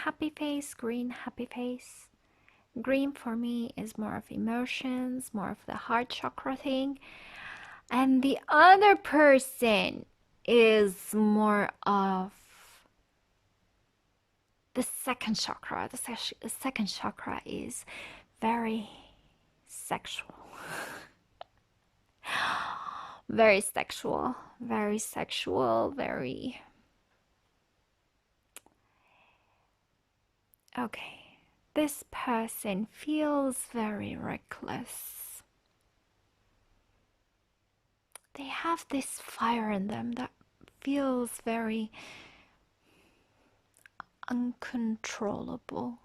happy face, green happy face. Green for me is more of emotions, more of the heart chakra thing, and the other person is more of the second chakra. The second chakra is very sexual. Very sexual, very sexual, very... Okay, this person feels very reckless. They have this fire in them that feels very uncontrollable.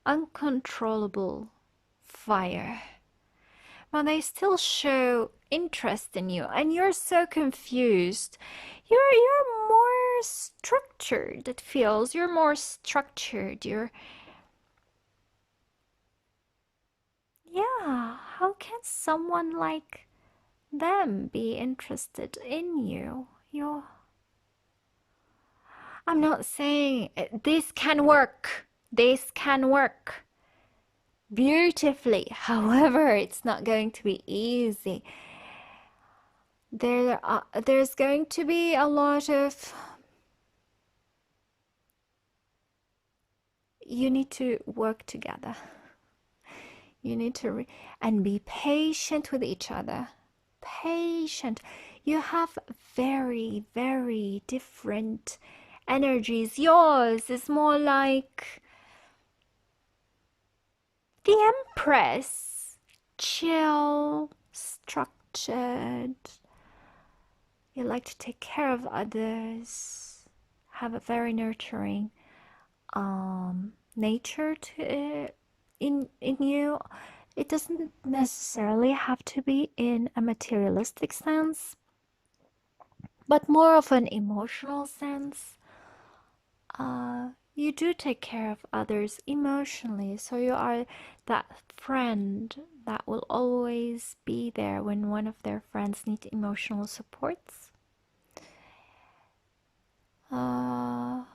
Uncontrollable fire. But they still show interest in you, and you're so confused. You're more structured, it feels. You're more structured. Yeah, how can someone like them be interested in you? I'm not saying this can work. This can work beautifully. However, it's not going to be easy. There's going to be a lot of... You need to work together. You need to and be patient with each other. Patient. You have very, very different energies. Yours is more like the Empress. Chill, structured. You like to take care of others. Have a very nurturing nature to it. In you. It doesn't necessarily have to be in a materialistic sense, but more of an emotional sense. You do take care of others emotionally, so you are that friend that will always be there when one of their friends needs emotional supports. And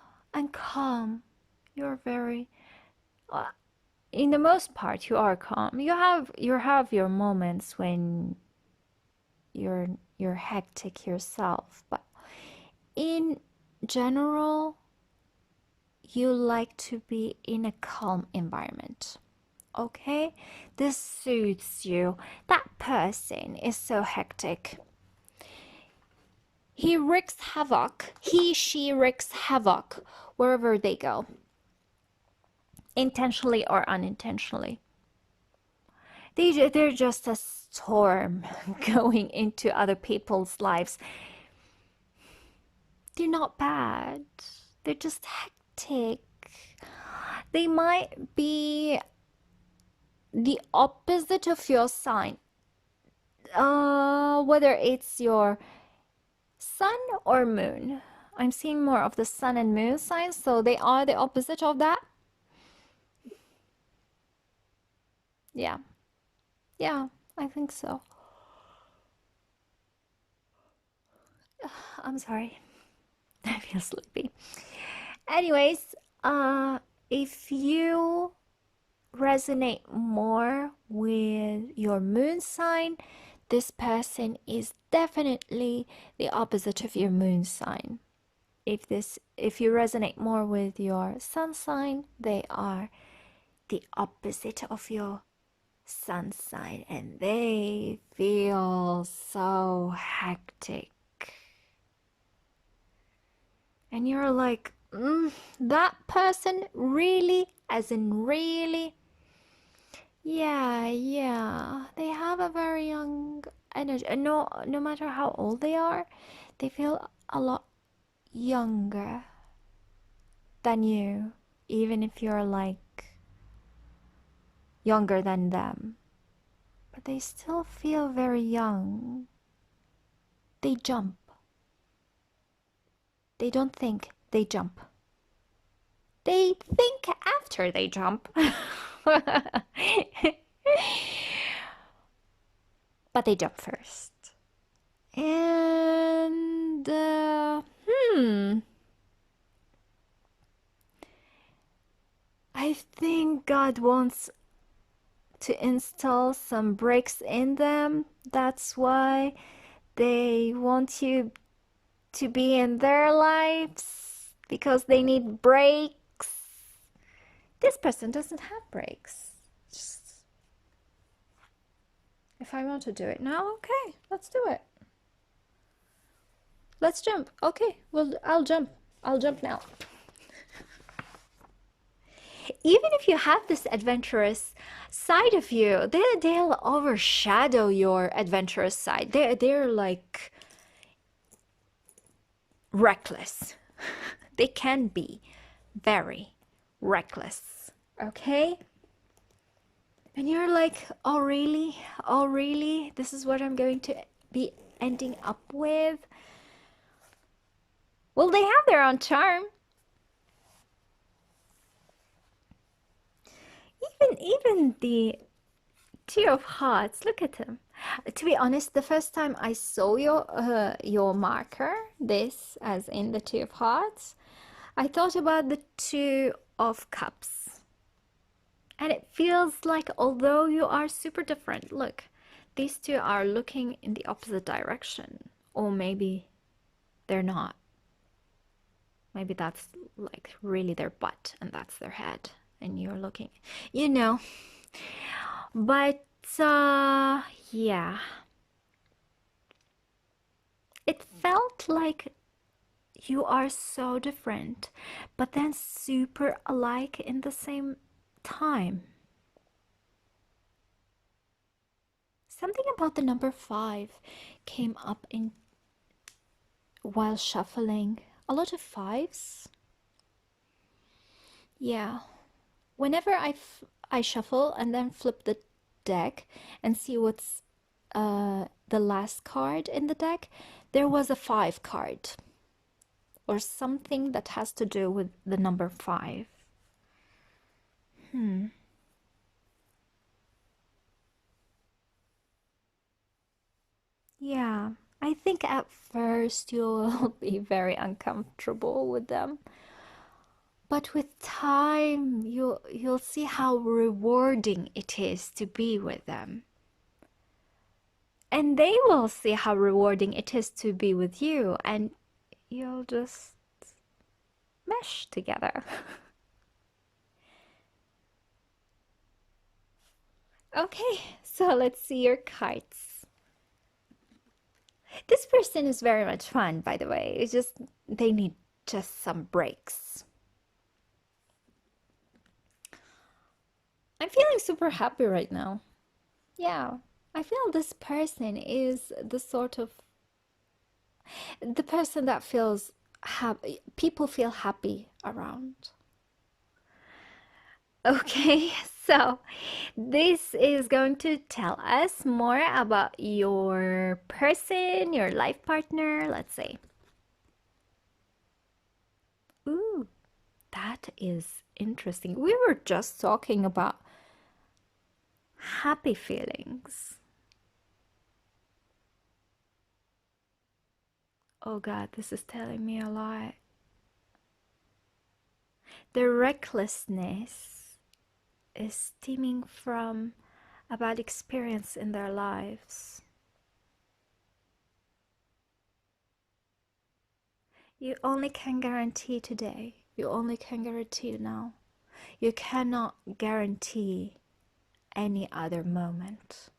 calm. You're very... in the most part, you are calm. You have your moments when you're hectic yourself, but in general, you like to be in a calm environment. Okay, this suits you. That person is so hectic. He wreaks havoc. She wreaks havoc wherever they go, intentionally or unintentionally. They're just a storm going into other people's lives. They're not bad. They're just hectic. They might be the opposite of your sign. Whether it's your sun or moon. I'm seeing more of the sun and moon signs, so they are the opposite of that. Yeah. Yeah, I think so. I'm sorry. I feel sleepy. Anyways, if you resonate more with your moon sign, this person is definitely the opposite of your moon sign. If you resonate more with your sun sign, they are the opposite of your sun sign, and they feel so hectic. And you're like, that person really, as in really? Yeah, they have a very young energy. No matter how old they are, they feel a lot younger than you, even if you're like younger than them. But they still feel very young. They jump. They don't think, they jump. They think after they jump. But they jump first. And I think God wants to install some breaks in them. That's why they want you to be in their lives, because they need breaks. This person doesn't have breaks. If I want to do it now, okay, let's do it. Let's jump. Okay, well, I'll jump. I'll jump now. Even if you have this adventurous side of you, they'll overshadow your adventurous side. They're like reckless. They can be very reckless. Okay? And you're like, oh really? Oh really? This is what I'm going to be ending up with? Well, they have their own charm. Even the Two of Hearts, look at him. To be honest, the first time I saw your marker, this as in the Two of Hearts, I thought about the Two of Cups. And it feels like although you are super different, look, these two are looking in the opposite direction. Or maybe they're not. Maybe that's like really their butt and that's their head. And you're looking, you know. But yeah. It felt like you are so different, but then super alike in the same time. Something about the number 5 came up in while shuffling. A lot of 5s. Yeah. Whenever I shuffle and then flip the deck and see what's the last card in the deck, there was a 5 card or something that has to do with the number 5. Yeah, I think at first you'll be very uncomfortable with them, but with time you'll see how rewarding it is to be with them. And they will see how rewarding it is to be with you, and you'll just mesh together. Okay, so let's see your cards. This person is very much fun, by the way. It's just they need just some breaks. I'm feeling super happy right now. Yeah, I feel this person is the sort of the person that feels happy, people feel happy around. Okay, so this is going to tell us more about your person, your life partner, let's say. Ooh, that is interesting. We were just talking about happy feelings. Oh God, this is telling me a lot. The recklessness is stemming from a bad experience in their lives. You only can guarantee today. You only can guarantee now. You cannot guarantee any other moment.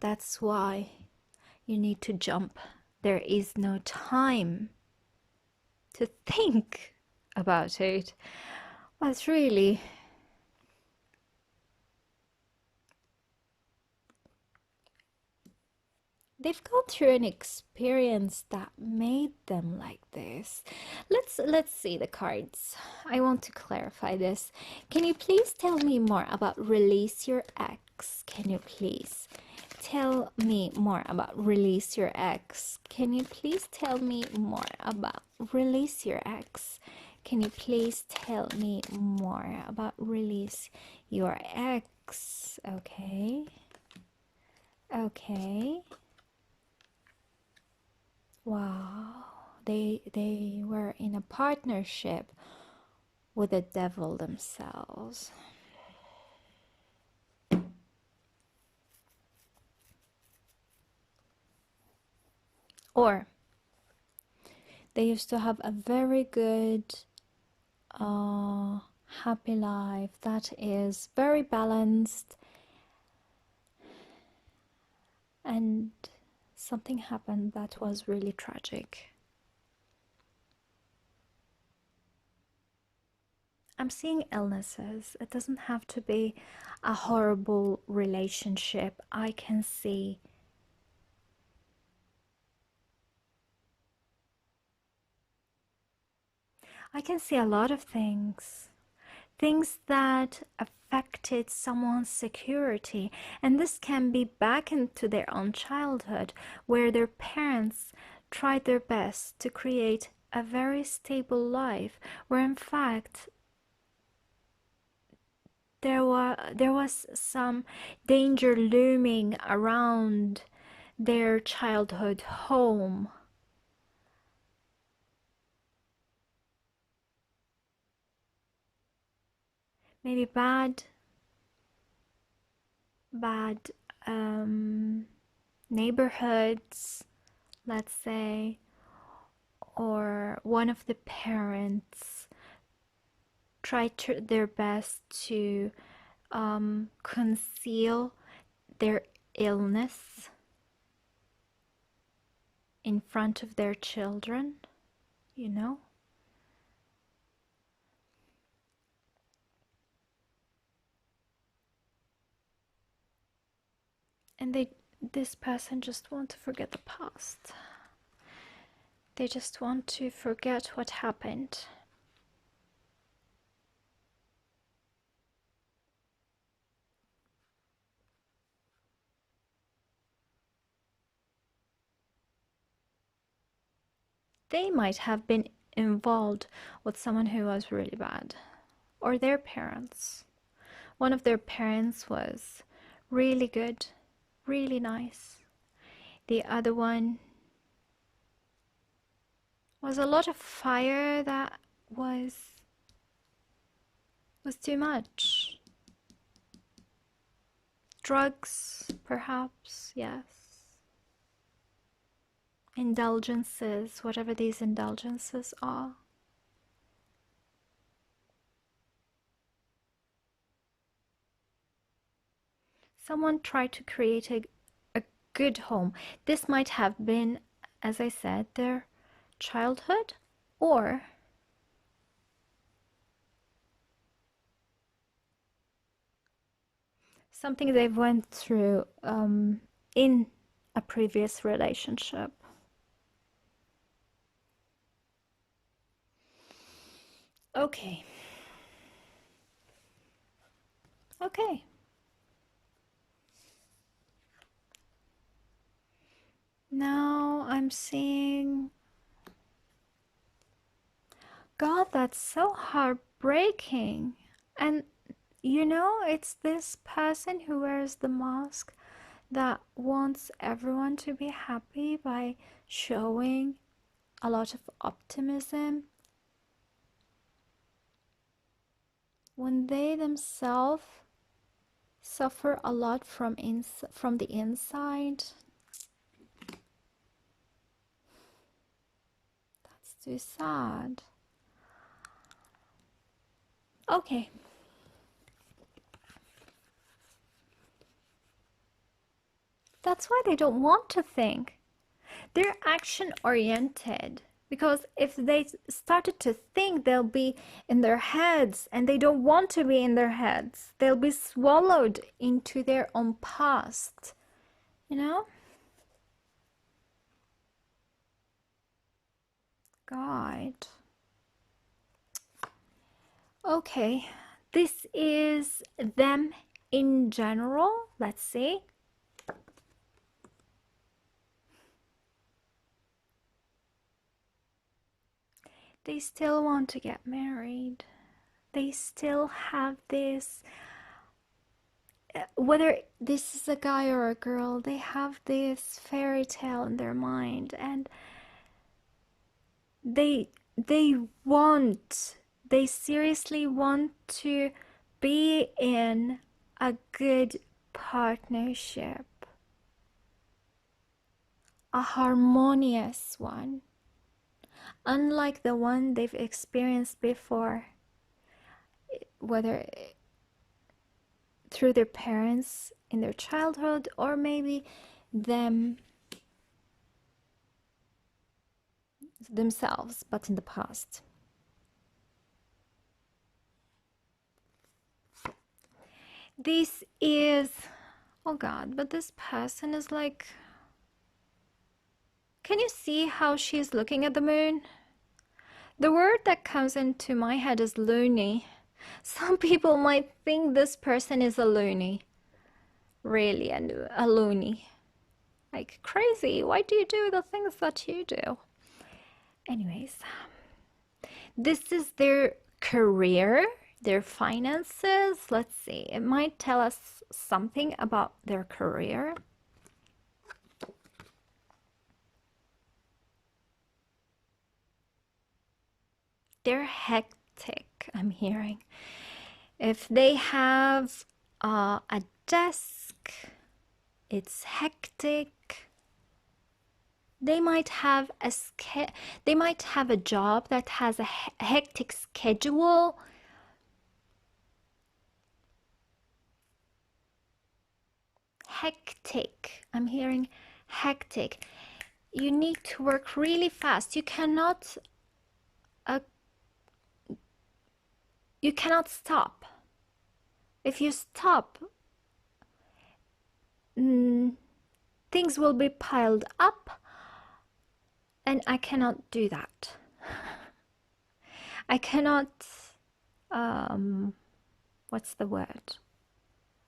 That's why you need to jump. There is no time to think about it. But really, they've gone through an experience that made them like this. Let's see the cards. I want to clarify this. Can you please tell me more about release your ex? Can you please tell me more about release your ex? Can you please tell me more about release your ex? Can you please tell me more about release your ex? Okay. Okay. Wow. They were in a partnership with the devil themselves. Or they used to have a very good happy life that is very balanced, something happened that was really tragic. I'm seeing illnesses. It doesn't have to be a horrible relationship. I can see a lot of things. Things that affected someone's security. And this can be back into their own childhood, where their parents tried their best to create a very stable life, where in fact there was some danger looming around their childhood home. Maybe bad neighborhoods, let's say, or one of the parents tried their best to conceal their illness in front of their children, you know? And this person just want to forget the past. They just want to forget what happened. They might have been involved with someone who was really bad, or their parents. One of their parents was really good, really nice. The other one was a lot of fire that was too much. Drugs, perhaps, yes. Indulgences, whatever these indulgences are. Someone tried to create a good home. This might have been, as I said, their childhood, or something they went through in a previous relationship. Okay. Okay. Now I'm seeing... God, that's so heartbreaking. And you know, it's this person who wears the mask that wants everyone to be happy by showing a lot of optimism, when they themselves suffer a lot from the inside. That's too sad. Okay. That's why they don't want to think. They're action oriented, because if they started to think, they'll be in their heads, and they don't want to be in their heads. They'll be swallowed into their own past, you know? God. Okay, this is them in general. Let's see. They still want to get married. They still have this, whether this is a guy or a girl, they have this fairy tale in their mind, and they seriously want to be in a good partnership, a harmonious one, unlike the one they've experienced before, whether through their parents in their childhood, or maybe them themselves, but in the past. This is, oh God, but this person is like, can you see how she's looking at the moon? The word that comes into my head is loony. Some people might think this person is a loony. Really, a loony. Like, crazy. Why do you do the things that you do? Anyways, this is their career, their finances. Let's see. It might tell us something about their career. They're hectic, I'm hearing. If they have a desk, it's hectic. They might have a job that has a hectic schedule. Hectic. I'm hearing hectic. You need to work really fast. You cannot stop. If you stop, things will be piled up, and I cannot do that. I cannot, what's the word?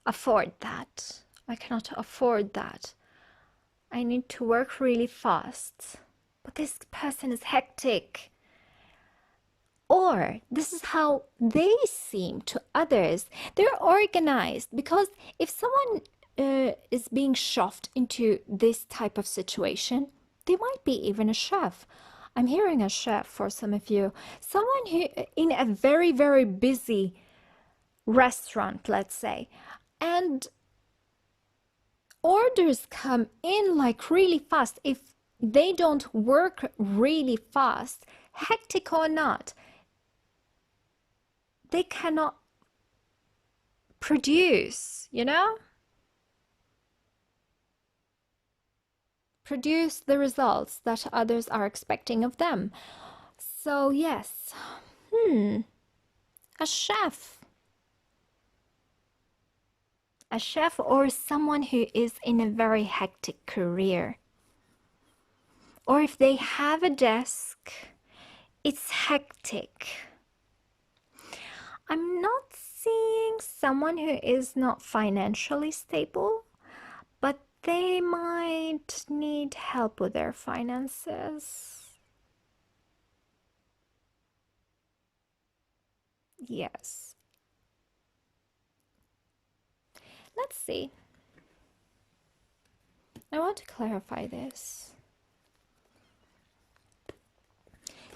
Afford that. I cannot afford that. I need to work really fast. But this person is hectic. Or this is how they seem to others. They're organized, because if someone is being shoved into this type of situation, they might be even a chef. I'm hearing a chef for some of you. Someone who in a very, very busy restaurant, let's say, and orders come in like really fast. If they don't work really fast, hectic or not, they cannot produce, produce the results that others are expecting of them. So yes, a chef or someone who is in a very hectic career. Or if they have a desk, it's hectic. I'm not seeing someone who is not financially stable, but they might need help with their finances. Yes. Let's see. I want to clarify this.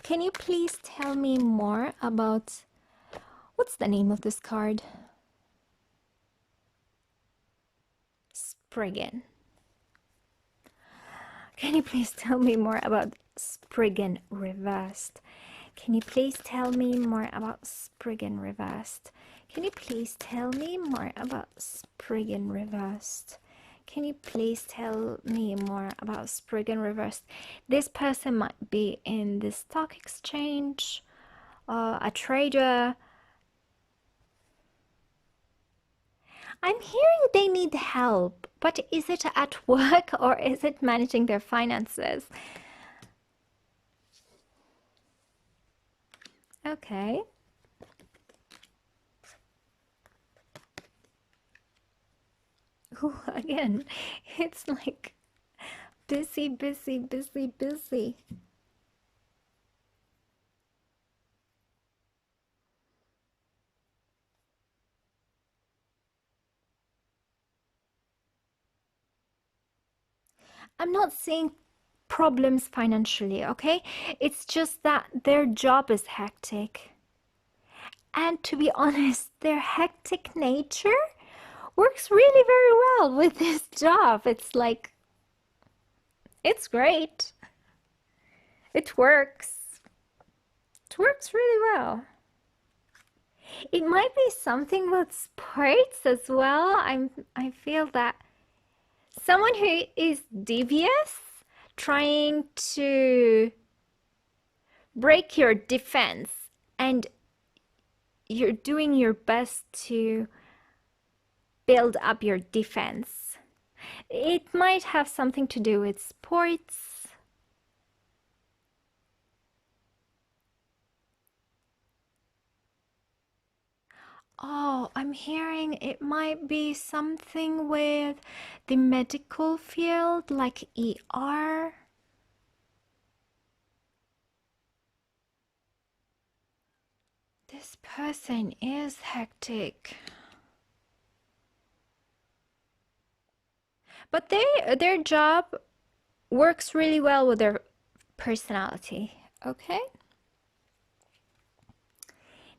Can you please tell me more about, what's the name of this card? Spriggan. Can you please tell me more about Spriggan reversed? Can you please tell me more about Spriggan reversed? Can you please tell me more about Spriggan reversed? Can you please tell me more about Spriggan reversed? This person might be in the stock exchange, a trader. I'm hearing they need help, but is it at work or is it managing their finances? Okay. Ooh, again, it's like busy, busy, busy, busy. I'm not seeing problems financially, okay? It's just that their job is hectic. And to be honest, their hectic nature works really very well with this job. It's like, it's great. It works. It works really well. It might be something with sports as well. I feel that someone who is devious, trying to break your defense, and you're doing your best to build up your defense. It might have something to do with sports. Oh, I'm hearing it might be something with the medical field, like ER. This person is hectic. But their job works really well with their personality, okay?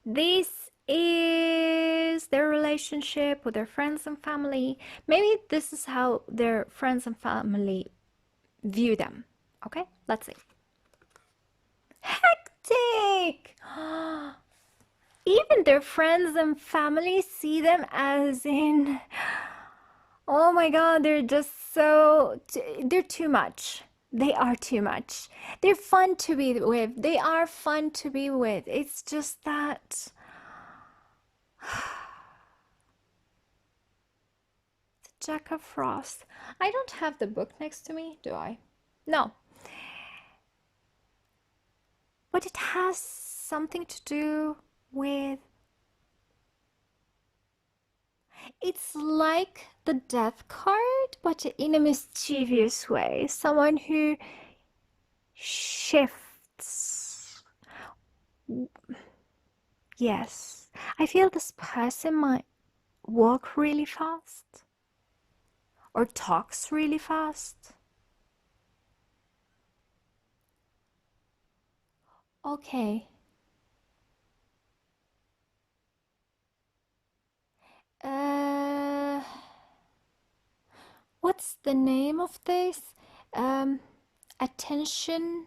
This is their relationship with their friends and family. Maybe this is how their friends and family view them, okay? Let's see. Hectic! Even their friends and family see them as in, oh my God, they're just so, they're too much. They are too much. They're fun to be with. They are fun to be with. It's just that. The Jack of Frost. I don't have the book next to me, do I? No. But it has something to do with. It's like the death card, but in a mischievous way. Someone who shifts. Yes, I feel this person might walk really fast or talks really fast. Okay. What's the name of this? Attention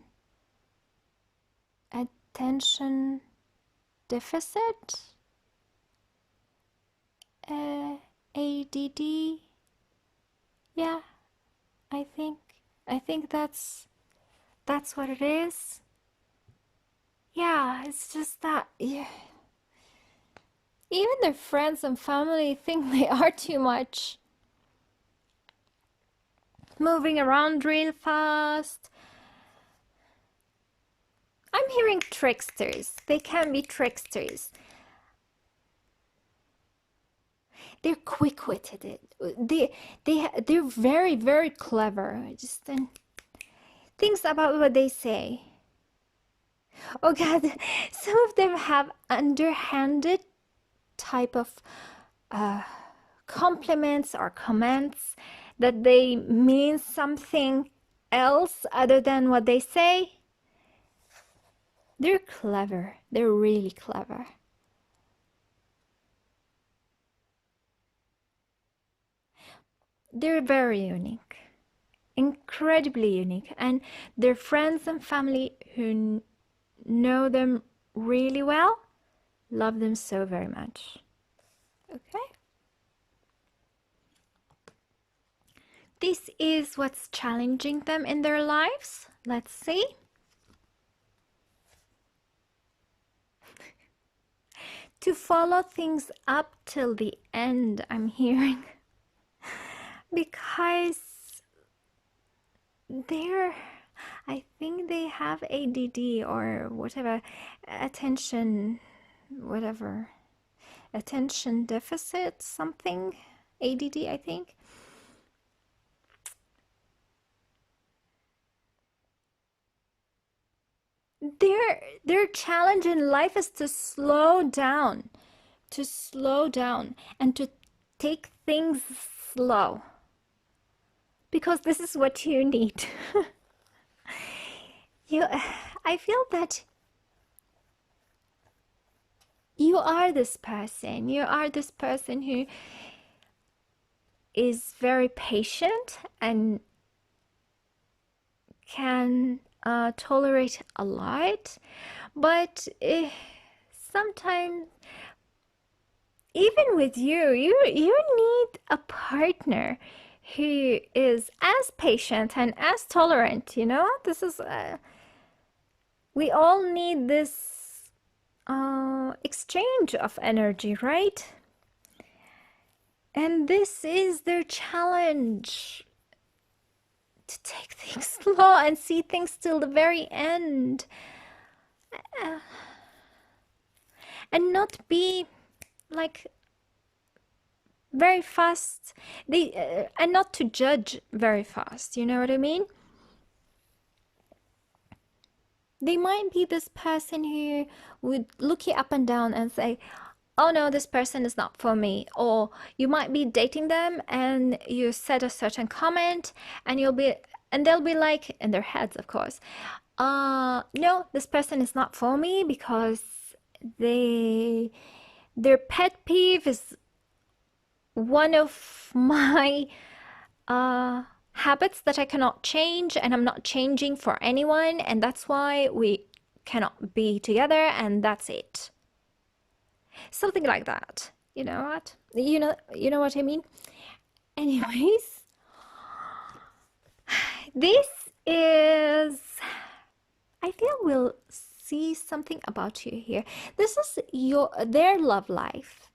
deficit? ADD? Yeah, I think that's what it is. Yeah, it's just that, yeah. Even their friends and family think they are too much. Moving around real fast. I'm hearing tricksters. They can be tricksters. They're quick-witted. They're very, very clever. Just things about what they say. Oh God, some of them have underhanded type of compliments or comments that they mean something else other than what they say. They're clever. They're really clever. They're very unique, incredibly unique, and their friends and family who know them really well love them so very much. Okay? This is what's challenging them in their lives. Let's see. To follow things up till the end, I'm hearing. Because I think they have ADD or whatever, attention deficit, something, ADD, I think. Their challenge in life is to slow down and to take things slow, because this is what you need. I feel that you are this person who is very patient and can tolerate a lot, but sometimes even with you need a partner who is as patient and as tolerant, you know? This is We all need this exchange of energy, right? And this is their challenge, to take things slow and see things till the very end. And not be like very fast. And not to judge very fast, you know what I mean? They might be this person who would look you up and down and say, oh no, this person is not for me. Or you might be dating them and you said a certain comment and they'll be like, in their heads, of course, no, this person is not for me because their pet peeve is one of my habits that I cannot change, and I'm not changing for anyone, and that's why we cannot be together, and that's it. Something like that. You know what? You know what I mean? Anyways, this is, I feel we'll see something about you here. This is their love life.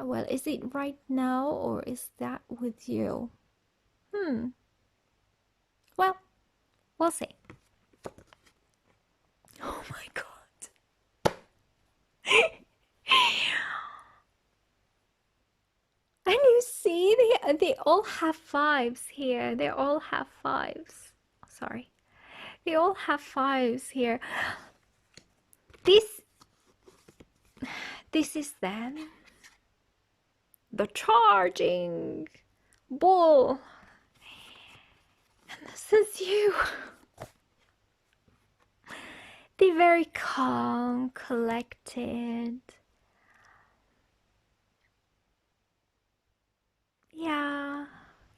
Well, is it right now or is that with you? Well, we'll see. Oh my God. And you see, they all have fives here. They all have fives. Sorry. They all have fives here. This is them. The charging bull. And this is you. They're very calm, collected. Yeah,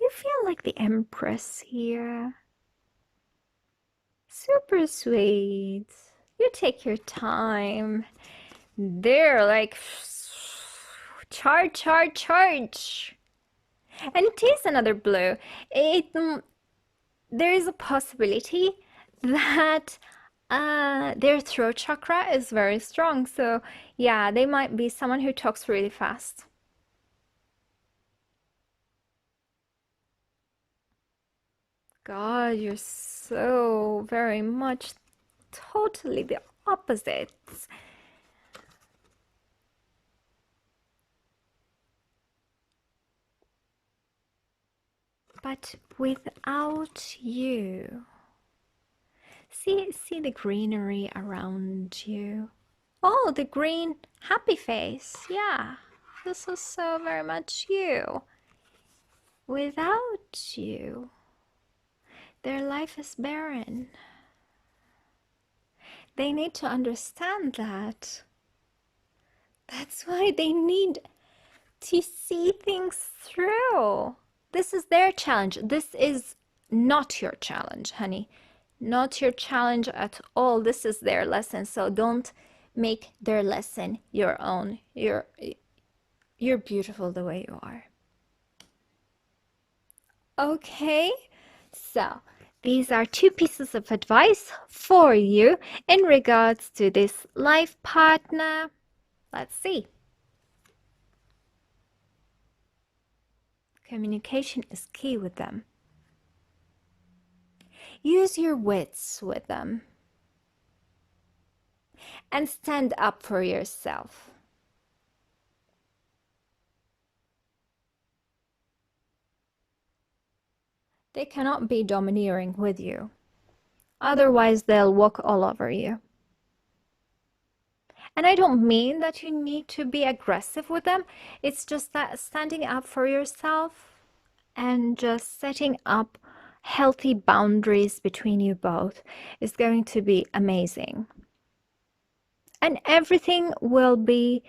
you feel like the Empress here. Super sweet. You take your time. They're like, charge, charge, charge. And it is another blue. There is a possibility that their throat chakra is very strong. So yeah, they might be someone who talks really fast. God, you're so very much totally the opposites. But without you, see the greenery around you. Oh, the green happy face. Yeah, this is so very much you. Without you, their life is barren. They need to understand that. That's why they need to see things through. This is their challenge. This is not your challenge, honey. Not your challenge at all. This is their lesson. So don't make their lesson your own. You're beautiful the way you are. Okay, so these are two pieces of advice for you in regards to this life partner. Let's see. Communication is key with them. Use your wits with them. And stand up for yourself. They cannot be domineering with you. Otherwise, they'll walk all over you. And I don't mean that you need to be aggressive with them. It's just that standing up for yourself and just setting up healthy boundaries between you both is going to be amazing. And everything will be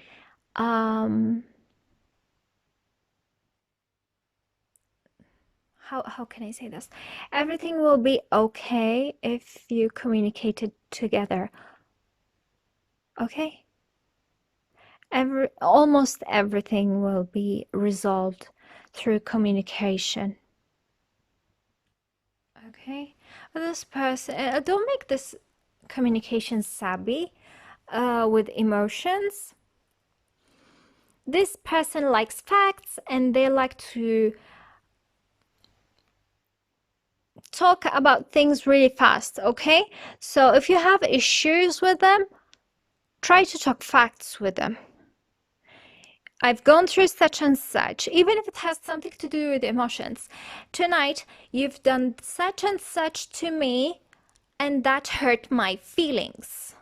how can I say this? Everything will be okay if you communicated together. Okay? Almost everything will be resolved through communication. Okay? This person, don't make this communication savvy with emotions. This person likes facts and they like to talk about things really fast, okay? So if you have issues with them, try to talk facts with them. I've gone through such and such, even if it has something to do with emotions. Tonight, you've done such and such to me, and that hurt my feelings.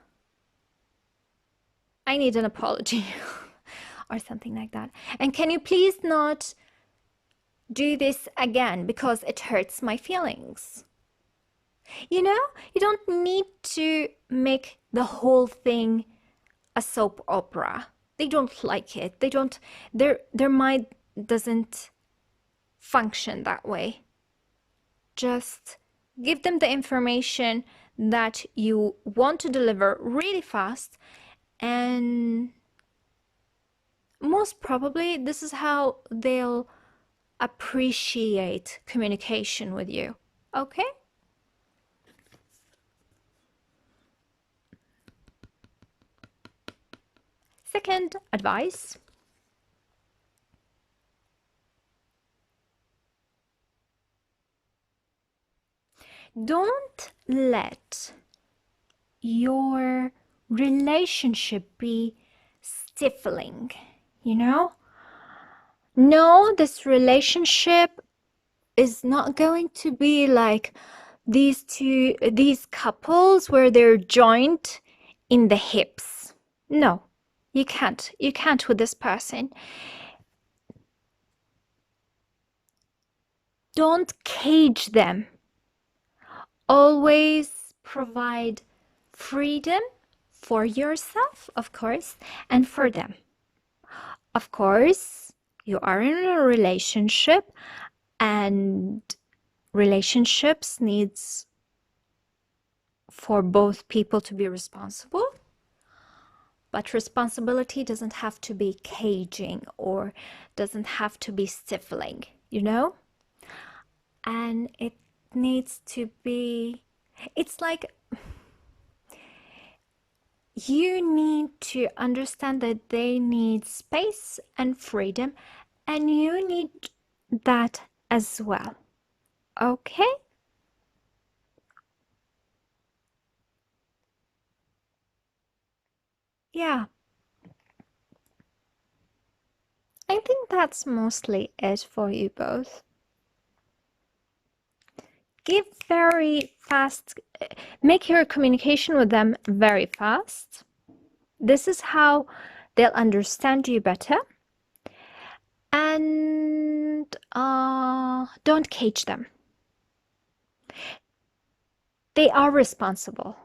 I need an apology or something like that. And can you please not do this again because it hurts my feelings? You know, you don't need to make the whole thing a soap opera. They don't like it. They don't, their mind doesn't function that way. Just give them the information that you want to deliver really fast, and most probably this is how they'll appreciate communication with you. Okay? Second advice. Don't let your relationship be stifling, you know? No, this relationship is not going to be like these couples where they're joined in the hips. No, you can't with this person. Don't cage them. Always provide freedom for yourself, of course, and for them. Of course, you are in a relationship, and relationships needs for both people to be responsible. But responsibility doesn't have to be caging or doesn't have to be stifling, you know? And it needs to be, it's like you need to understand that they need space and freedom, and you need that as well. Okay? Yeah. I think that's mostly it for you both. Give very fast, make your communication with them very fast. This is how they'll understand you better. And don't cage them. They are responsible.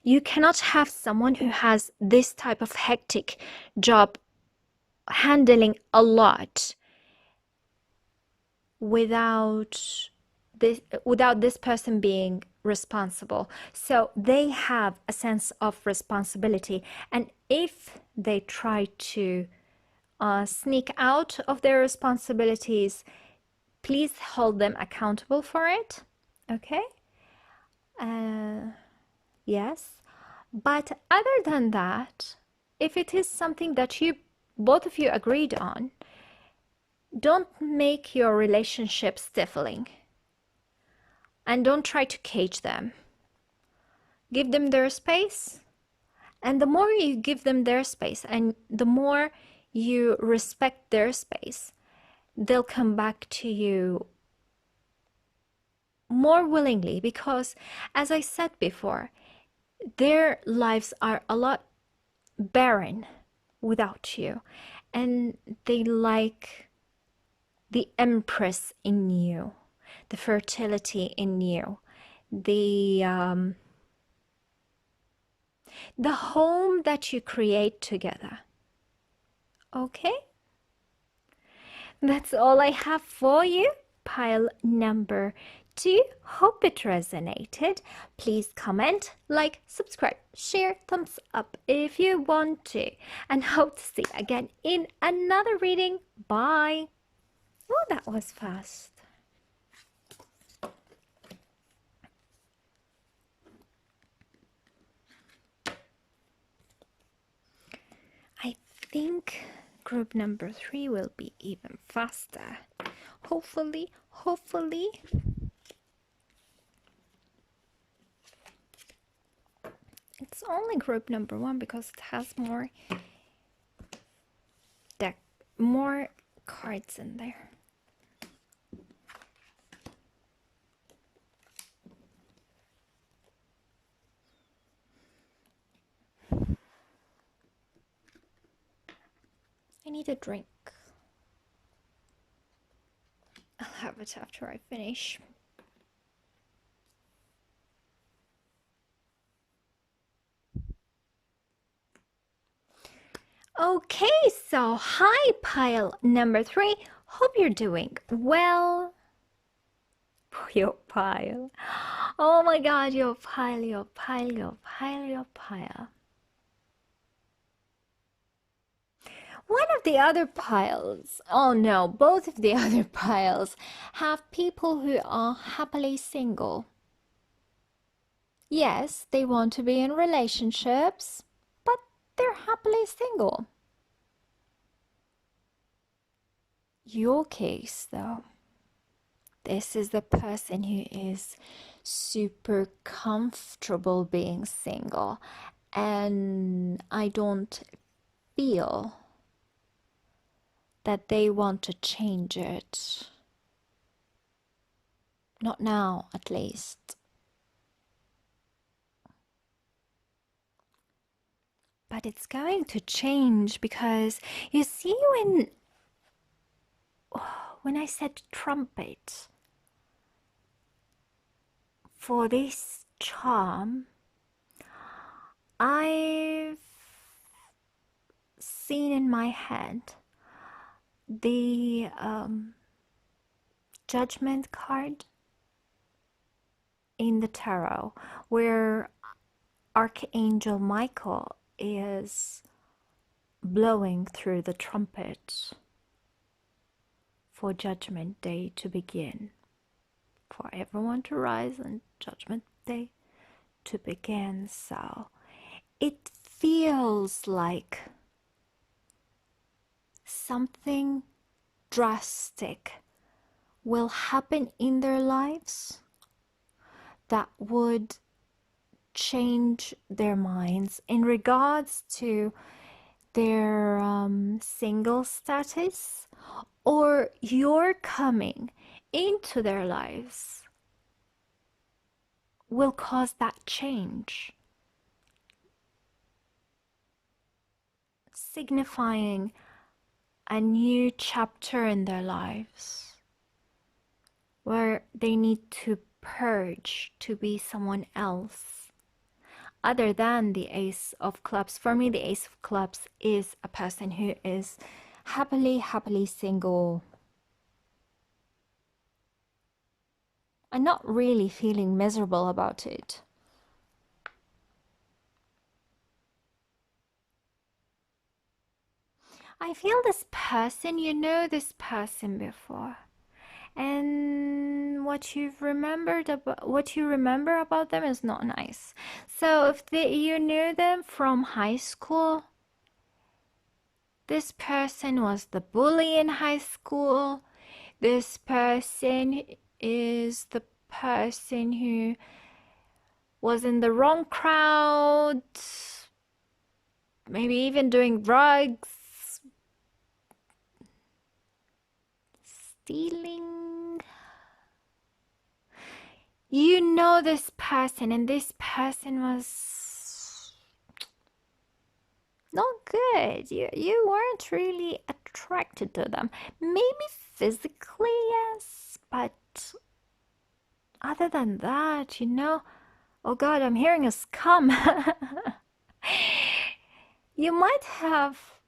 You cannot have someone who has this type of hectic job handling a lot without this person being responsible. So they have a sense of responsibility, and if they try to sneak out of their responsibilities, please hold them accountable for it. Okay? Yes. But other than that, if it is something that you both of you agreed on, don't make your relationship stifling. And don't try to cage them. Give them their space. And the more you give them their space and the more you respect their space, they'll come back to you more willingly, because, as I said before, their lives are a lot barren without you, and they like the empress in you, the fertility in you, the home that you create together. Okay? That's all I have for you. Pile number 2. Hope it resonated. Please comment, like, subscribe, share, thumbs up if you want to. And hope to see you again in another reading. Bye. Oh, that was fast. think group number 3 will be even faster. Hopefully, hopefully. It's only group number 1 because it has more cards in there. I need a drink. I'll have it after I finish. Okay, so hi pile number 3. Hope you're doing well. Your pile. Oh my god, your pile, your pile, your pile, your pile. One of the other piles, oh no, both of the other piles have people who are happily single. Yes, they want to be in relationships, but they're happily single. Your case, though, this is the person who is super comfortable being single, and I don't feel that they want to change it. Not now, at least. But it's going to change because you see when I said trumpet for this charm, I've seen in my head the judgment card in the tarot where Archangel Michael is blowing through the trumpet for Judgment Day to begin, for everyone to rise and Judgment Day to begin. So it feels like something drastic will happen in their lives that would change their minds in regards to their single status, or your coming into their lives will cause that change, signifying a new chapter in their lives where they need to purge to be someone else other than the Ace of Clubs. For me, the Ace of Clubs is a person who is happily single and not really feeling miserable about it. I feel this person, you know this person before, and what you remember about them is not nice. So if you knew them from high school, this person was the bully in high school. This person is the person who was in the wrong crowd, maybe even doing drugs, stealing. You know this person, and this person was not good. You weren't really attracted to them. Maybe physically, yes, but other than that, you know, oh god, I'm hearing a scum. You might have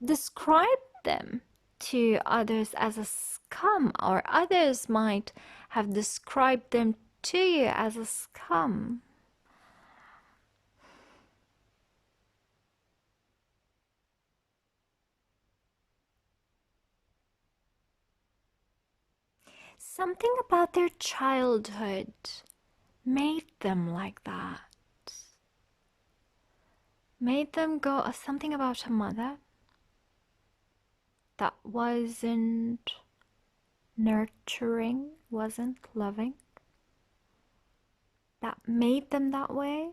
described them to others as a scum, or others might have described them to you as a scum. Something about their childhood made them like that. Made them go, something about a mother, that wasn't nurturing, wasn't loving, that made them that way?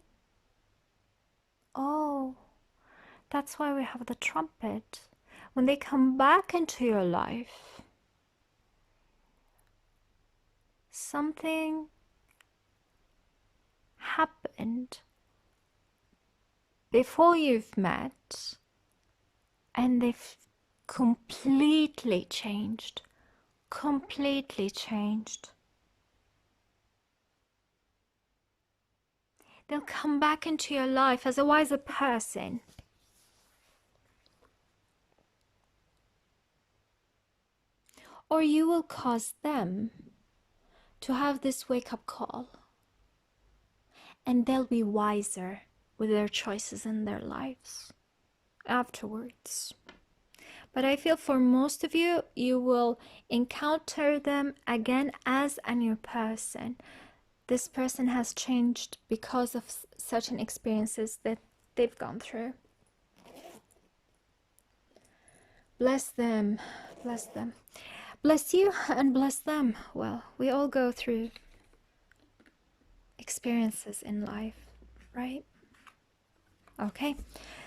Oh, that's why we have the trumpet. When they come back into your life, something happened before you've met, and they've completely changed. Completely changed. They'll come back into your life as a wiser person. Or you will cause them to have this wake-up call, and they'll be wiser with their choices in their lives afterwards. But I feel for most of you, you will encounter them again as a new person. This person has changed because of certain experiences that they've gone through. Bless them, bless them. Bless you and bless them. Well, we all go through experiences in life, right? Okay,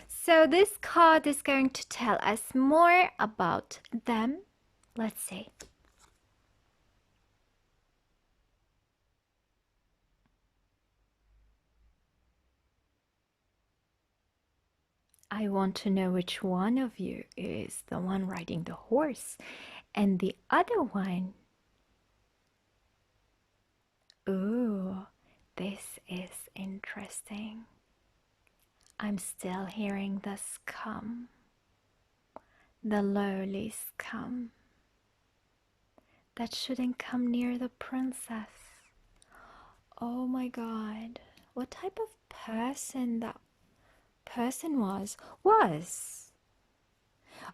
so this card is going to tell us more about them. Let's see. I want to know which one of you is the one riding the horse and the other one. Ooh, this is interesting. I'm still hearing the scum, the lowly scum that shouldn't come near the princess. Oh my God, what type of person that person was?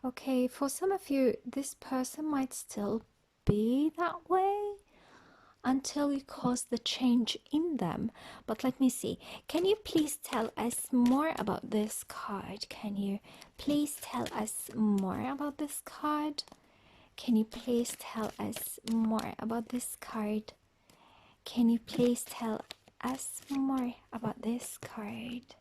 Okay, for some of you, this person might still be that way until you cause the change in them. But let me see. Can you please tell us more about this card? Can you please tell us more about this card? Can you please tell us more about this card? Can you please tell us more about this card?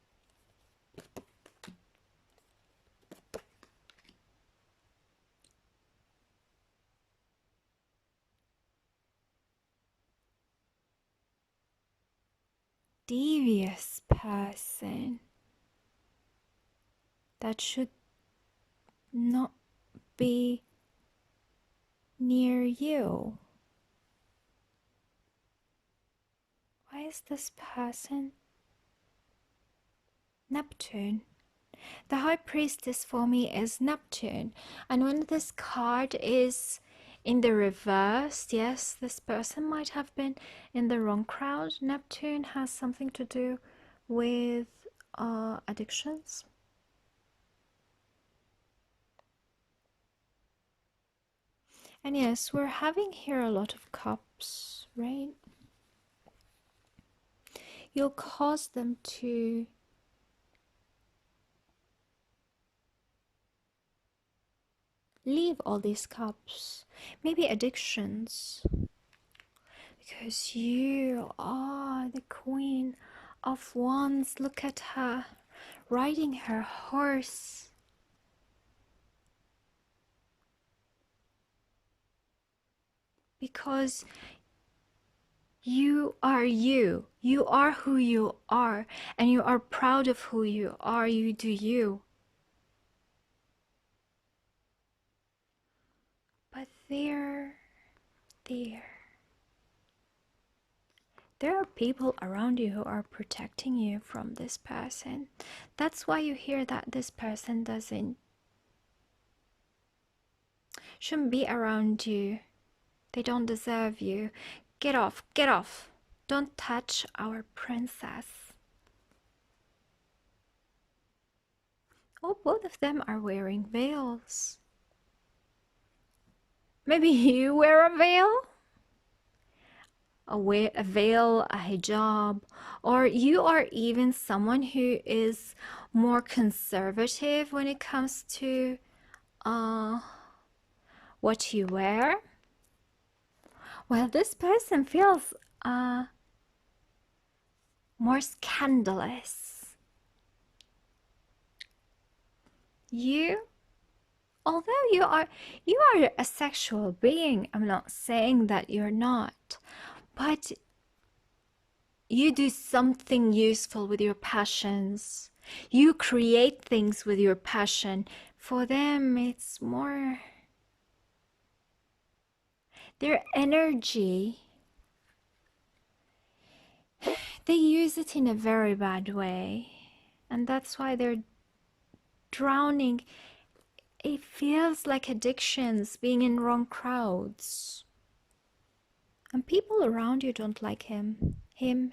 Devious person that should not be near you. Why is this person Neptune? The High Priestess for me is Neptune, and when this card is in the reverse, yes, this person might have been in the wrong crowd. Neptune has something to do with addictions. And yes, we're having here a lot of cups, right? You'll cause them to leave all these cups, maybe addictions, because you are the Queen of Wands. Look at her riding her horse. Because you are you. You are who you are, and you are proud of who you are. You do you. But there are people around you who are protecting you from this person. That's why you hear that this person shouldn't be around you. They don't deserve you. Get off, get off. Don't touch our princess. Oh, both of them are wearing veils. Maybe you wear a veil? A veil, a hijab, or you are even someone who is more conservative when it comes to what you wear. Well, this person feels more scandalous. You, although you are a sexual being, I'm not saying that you're not, but you do something useful with your passions. You create things with your passion. For them, it's more their energy. They use it in a very bad way, and that's why they're drowning. It feels like addictions, being in wrong crowds. And people around you don't like him,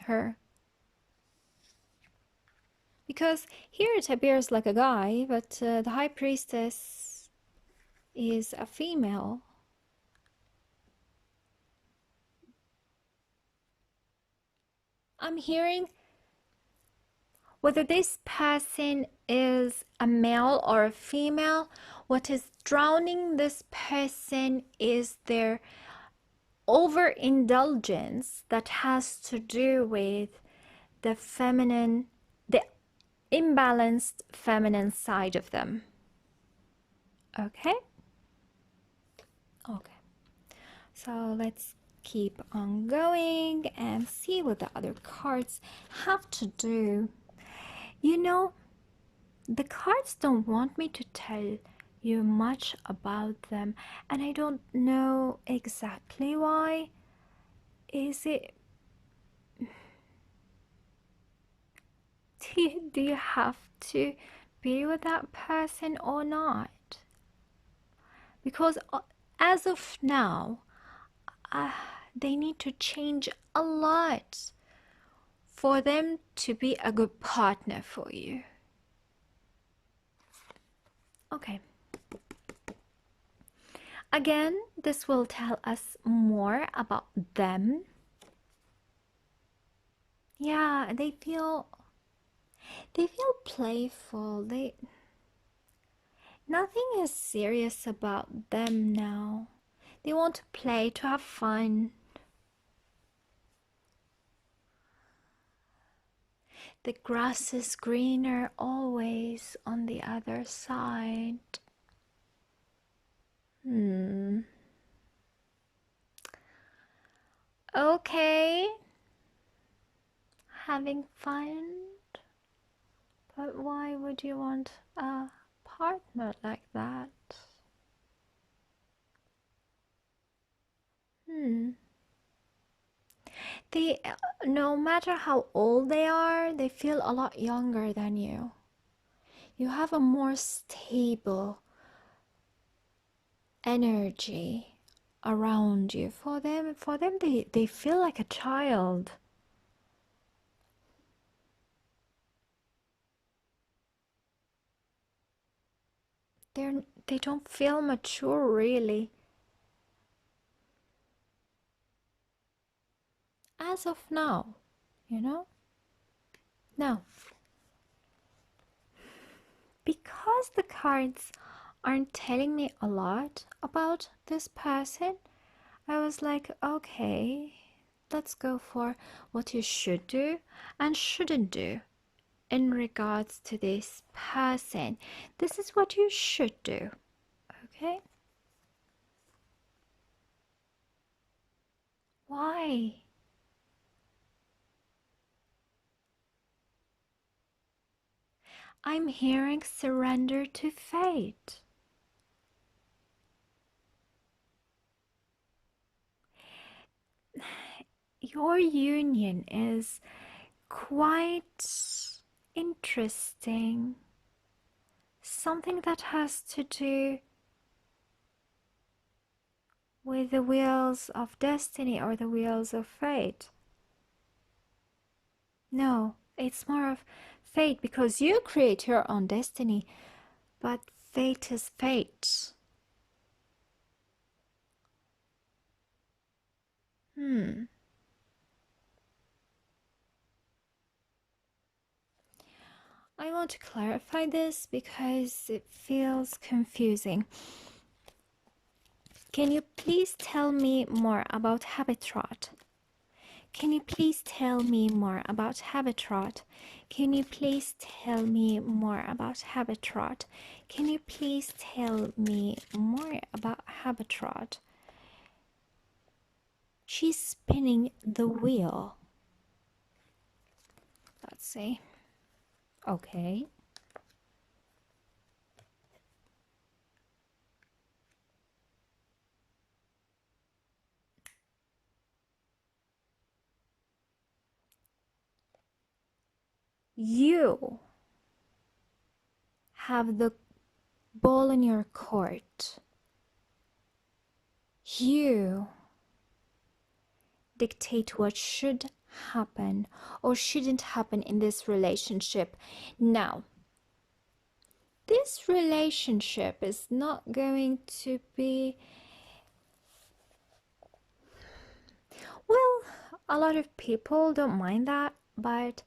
her. Because here it appears like a guy, but the High Priestess is a female. I'm hearing whether this person is a male or a female, what is drowning this person is their overindulgence that has to do with the feminine, the imbalanced feminine side of them. Okay? Okay. So let's keep on going and see what the other cards have to do. You know, the cards don't want me to tell you much about them, and I don't know exactly why. Is it... Do you have to be with that person or not? Because as of now, they need to change a lot for them to be a good partner for you. Okay. Again, this will tell us more about them. Yeah, they feel playful. Nothing is serious about them now. They want to play, to have fun. The grass is greener always on the other side. Okay. Having fun? But why would you want a partner like that? They, no matter how old they are, they feel a lot younger than you. You have a more stable energy around you. For them, they feel like a child. They don't feel mature, really. As of now, you know? Now, because the cards aren't telling me a lot about this person, I was like, okay, let's go for what you should do and shouldn't do in regards to this person. This is what you should do, okay? Why? I'm hearing surrender to fate. Your union is quite interesting. Something that has to do with the wheels of destiny or the wheels of fate. No, it's more of fate because you create your own destiny, but fate is fate. I want to clarify this because it feels confusing. Can you please tell me more about Habitat? Can you please tell me more about Habitat? Can you please tell me more about Habitat? Can you please tell me more about Habitat? She's spinning the wheel. Let's see. Okay. You have the ball in your court. You dictate what should happen or shouldn't happen in this relationship. Now, this relationship is not going to be, well, a lot of people don't mind that, but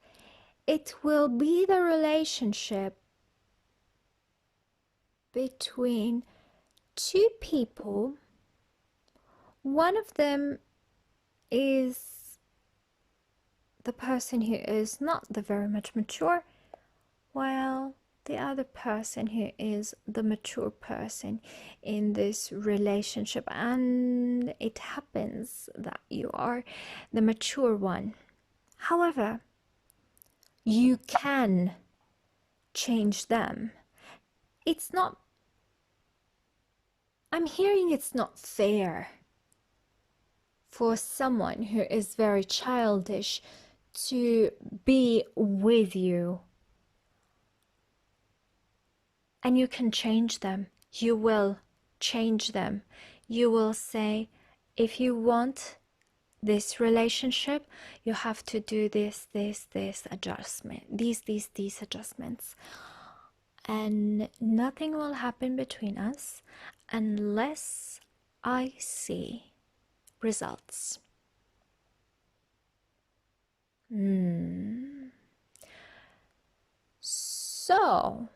it will be the relationship between two people. One of them is the person who is not the very much mature, while the other person who is the mature person in this relationship. And it happens that you are the mature one. However, you can change them. It's not, I'm hearing it's not fair for someone who is very childish to be with you. And you can change them. You will change them. You will say, if you want this relationship, you have to do this adjustment, these adjustments. And nothing will happen between us unless I see results. So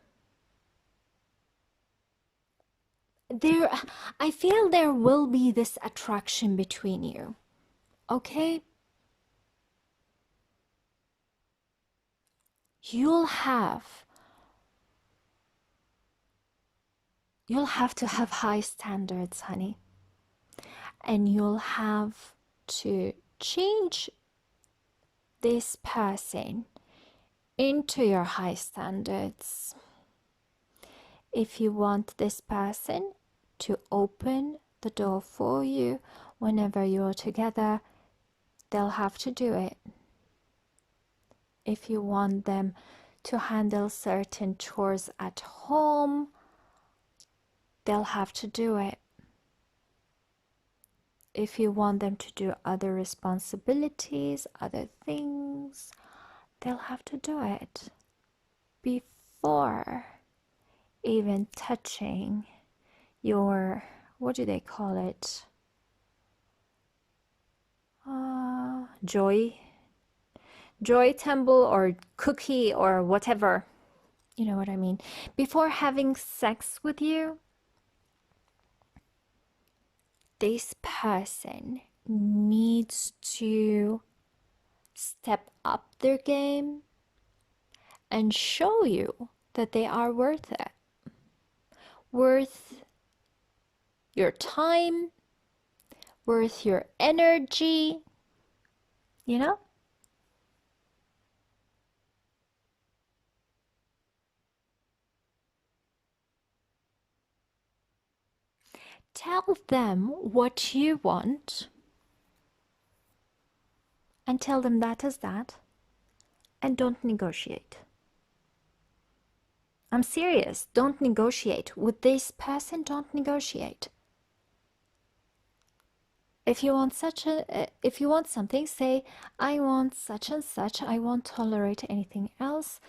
I feel there will be this attraction between you. Okay? You'll have to have high standards, honey. And you'll have to change this person into your high standards. If you want this person to open the door for you whenever you're together, they'll have to do it. If you want them to handle certain chores at home, they'll have to do it. If you want them to do other responsibilities, other things, they'll have to do it before even touching your, what do they call it? Joy temple or cookie or whatever. You know what I mean? Before having sex with you, this person needs to step up their game and show you that they are worth it. Worth your time, worth your energy, you know? Tell them what you want and tell them that is that, and don't negotiate. I'm serious. Don't negotiate. With this person, don't negotiate. If you want something, say, I want such and such. I won't tolerate anything else.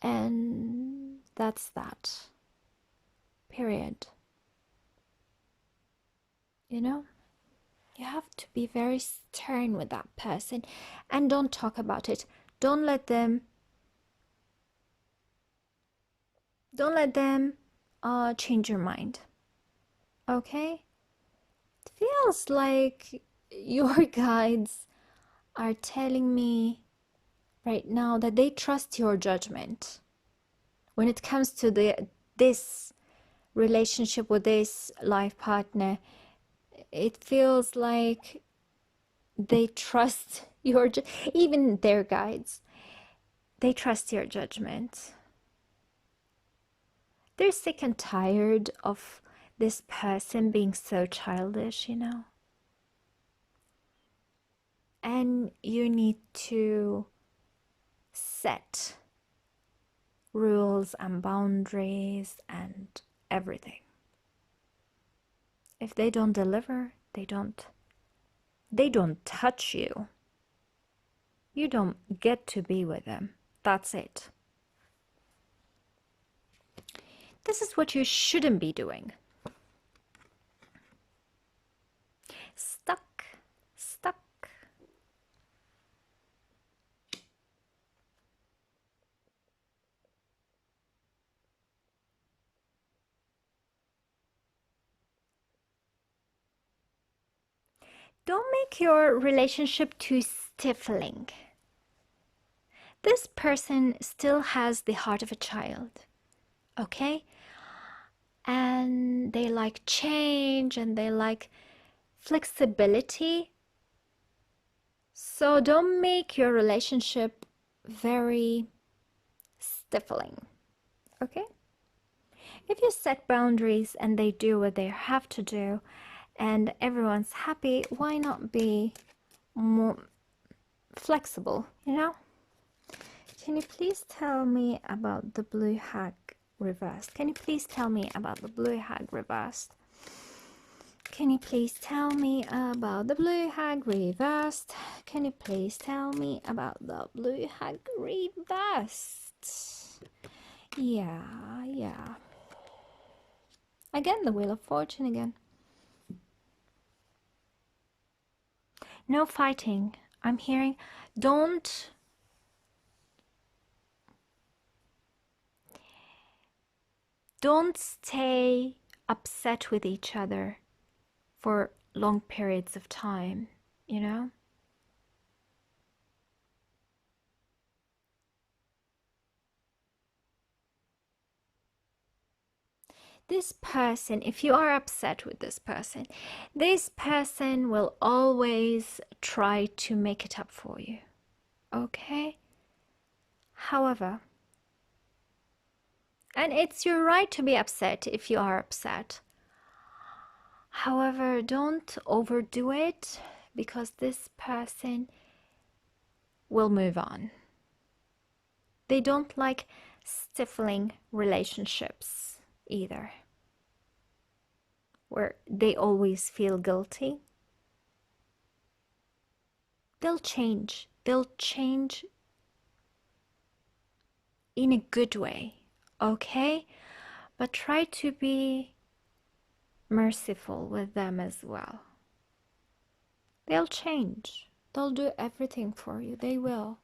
And that's that. Period. You know? You have to be very stern with that person and don't talk about it. Don't let them change your mind. Okay? feels like your guides are telling me right now that they trust your judgment when it comes to this relationship with this life partner. It feels like they trust your even their guides, they trust your judgment. They're sick and tired of this person being so childish, you know. And you need to set rules and boundaries and everything. If they don't deliver, they don't touch you. You don't get to be with them. That's it. This is what you shouldn't be doing. Stuck. Don't make your relationship too stifling. This person still has the heart of a child, okay? And they like change and they like flexibility. So don't make your relationship very stifling, okay? If you set boundaries and they do what they have to do and everyone's happy, why not be more flexible, you know? Can you please tell me about the blue hag reversed? Can you please tell me about the blue hag reversed? Can you please tell me about the blue hag reversed? Can you please tell me about the blue hag reversed? Yeah. Again, the Wheel of Fortune again. No fighting. I'm hearing don't stay upset with each other for long periods of time, you know? This person, if you are upset with this person will always try to make it up for you, okay? However, and it's your right to be upset if you are upset. However, don't overdo it because this person will move on. They don't like stifling relationships either, where they always feel guilty. They'll change. They'll change in a good way, okay? But try to be merciful with them as well. They'll change. They'll do everything for you. They will.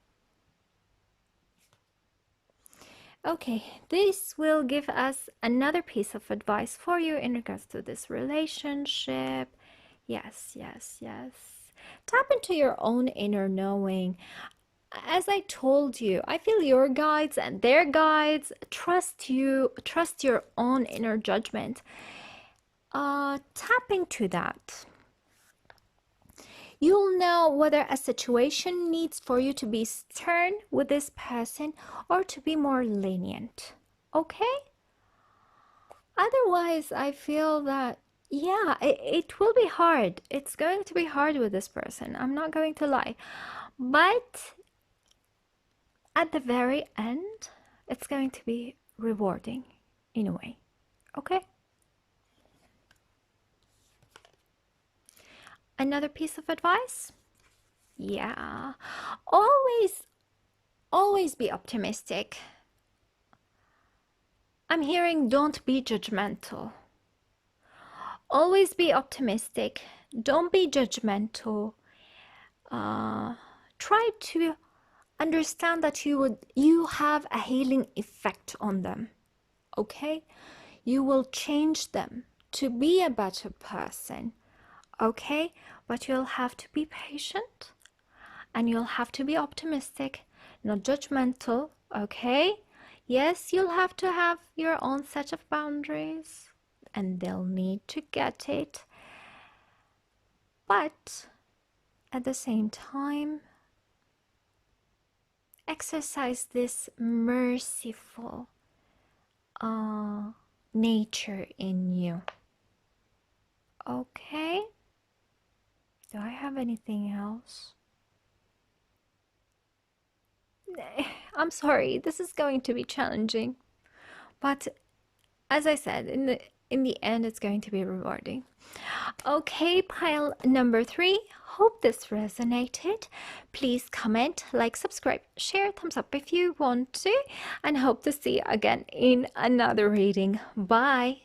Okay, this will give us another piece of advice for you in regards to this relationship. Yes. Tap into your own inner knowing. As I told you, I feel your guides and their guides trust you, trust your own inner judgment. Tap into that. You'll know whether a situation needs for you to be stern with this person or to be more lenient, okay? Otherwise, I feel that, yeah, it will be hard. It's going to be hard with this person. I'm not going to lie. But at the very end, it's going to be rewarding in a way, okay? Another piece of advice? Yeah, always be optimistic. I'm hearing don't be judgmental. Always be optimistic. Don't be judgmental. Try to understand that you have a healing effect on them, okay? You will change them to be a better person, okay? But you'll have to be patient and you'll have to be optimistic, not judgmental, okay? Yes, you'll have to have your own set of boundaries and they'll need to get it. But at the same time, exercise this merciful nature in you. Okay? Do I have anything else? I'm sorry, this is going to be challenging. But as I said, in the end, it's going to be rewarding. Okay, pile number 3. Hope this resonated. Please comment, like, subscribe, share, thumbs up if you want to, and hope to see you again in another reading. Bye.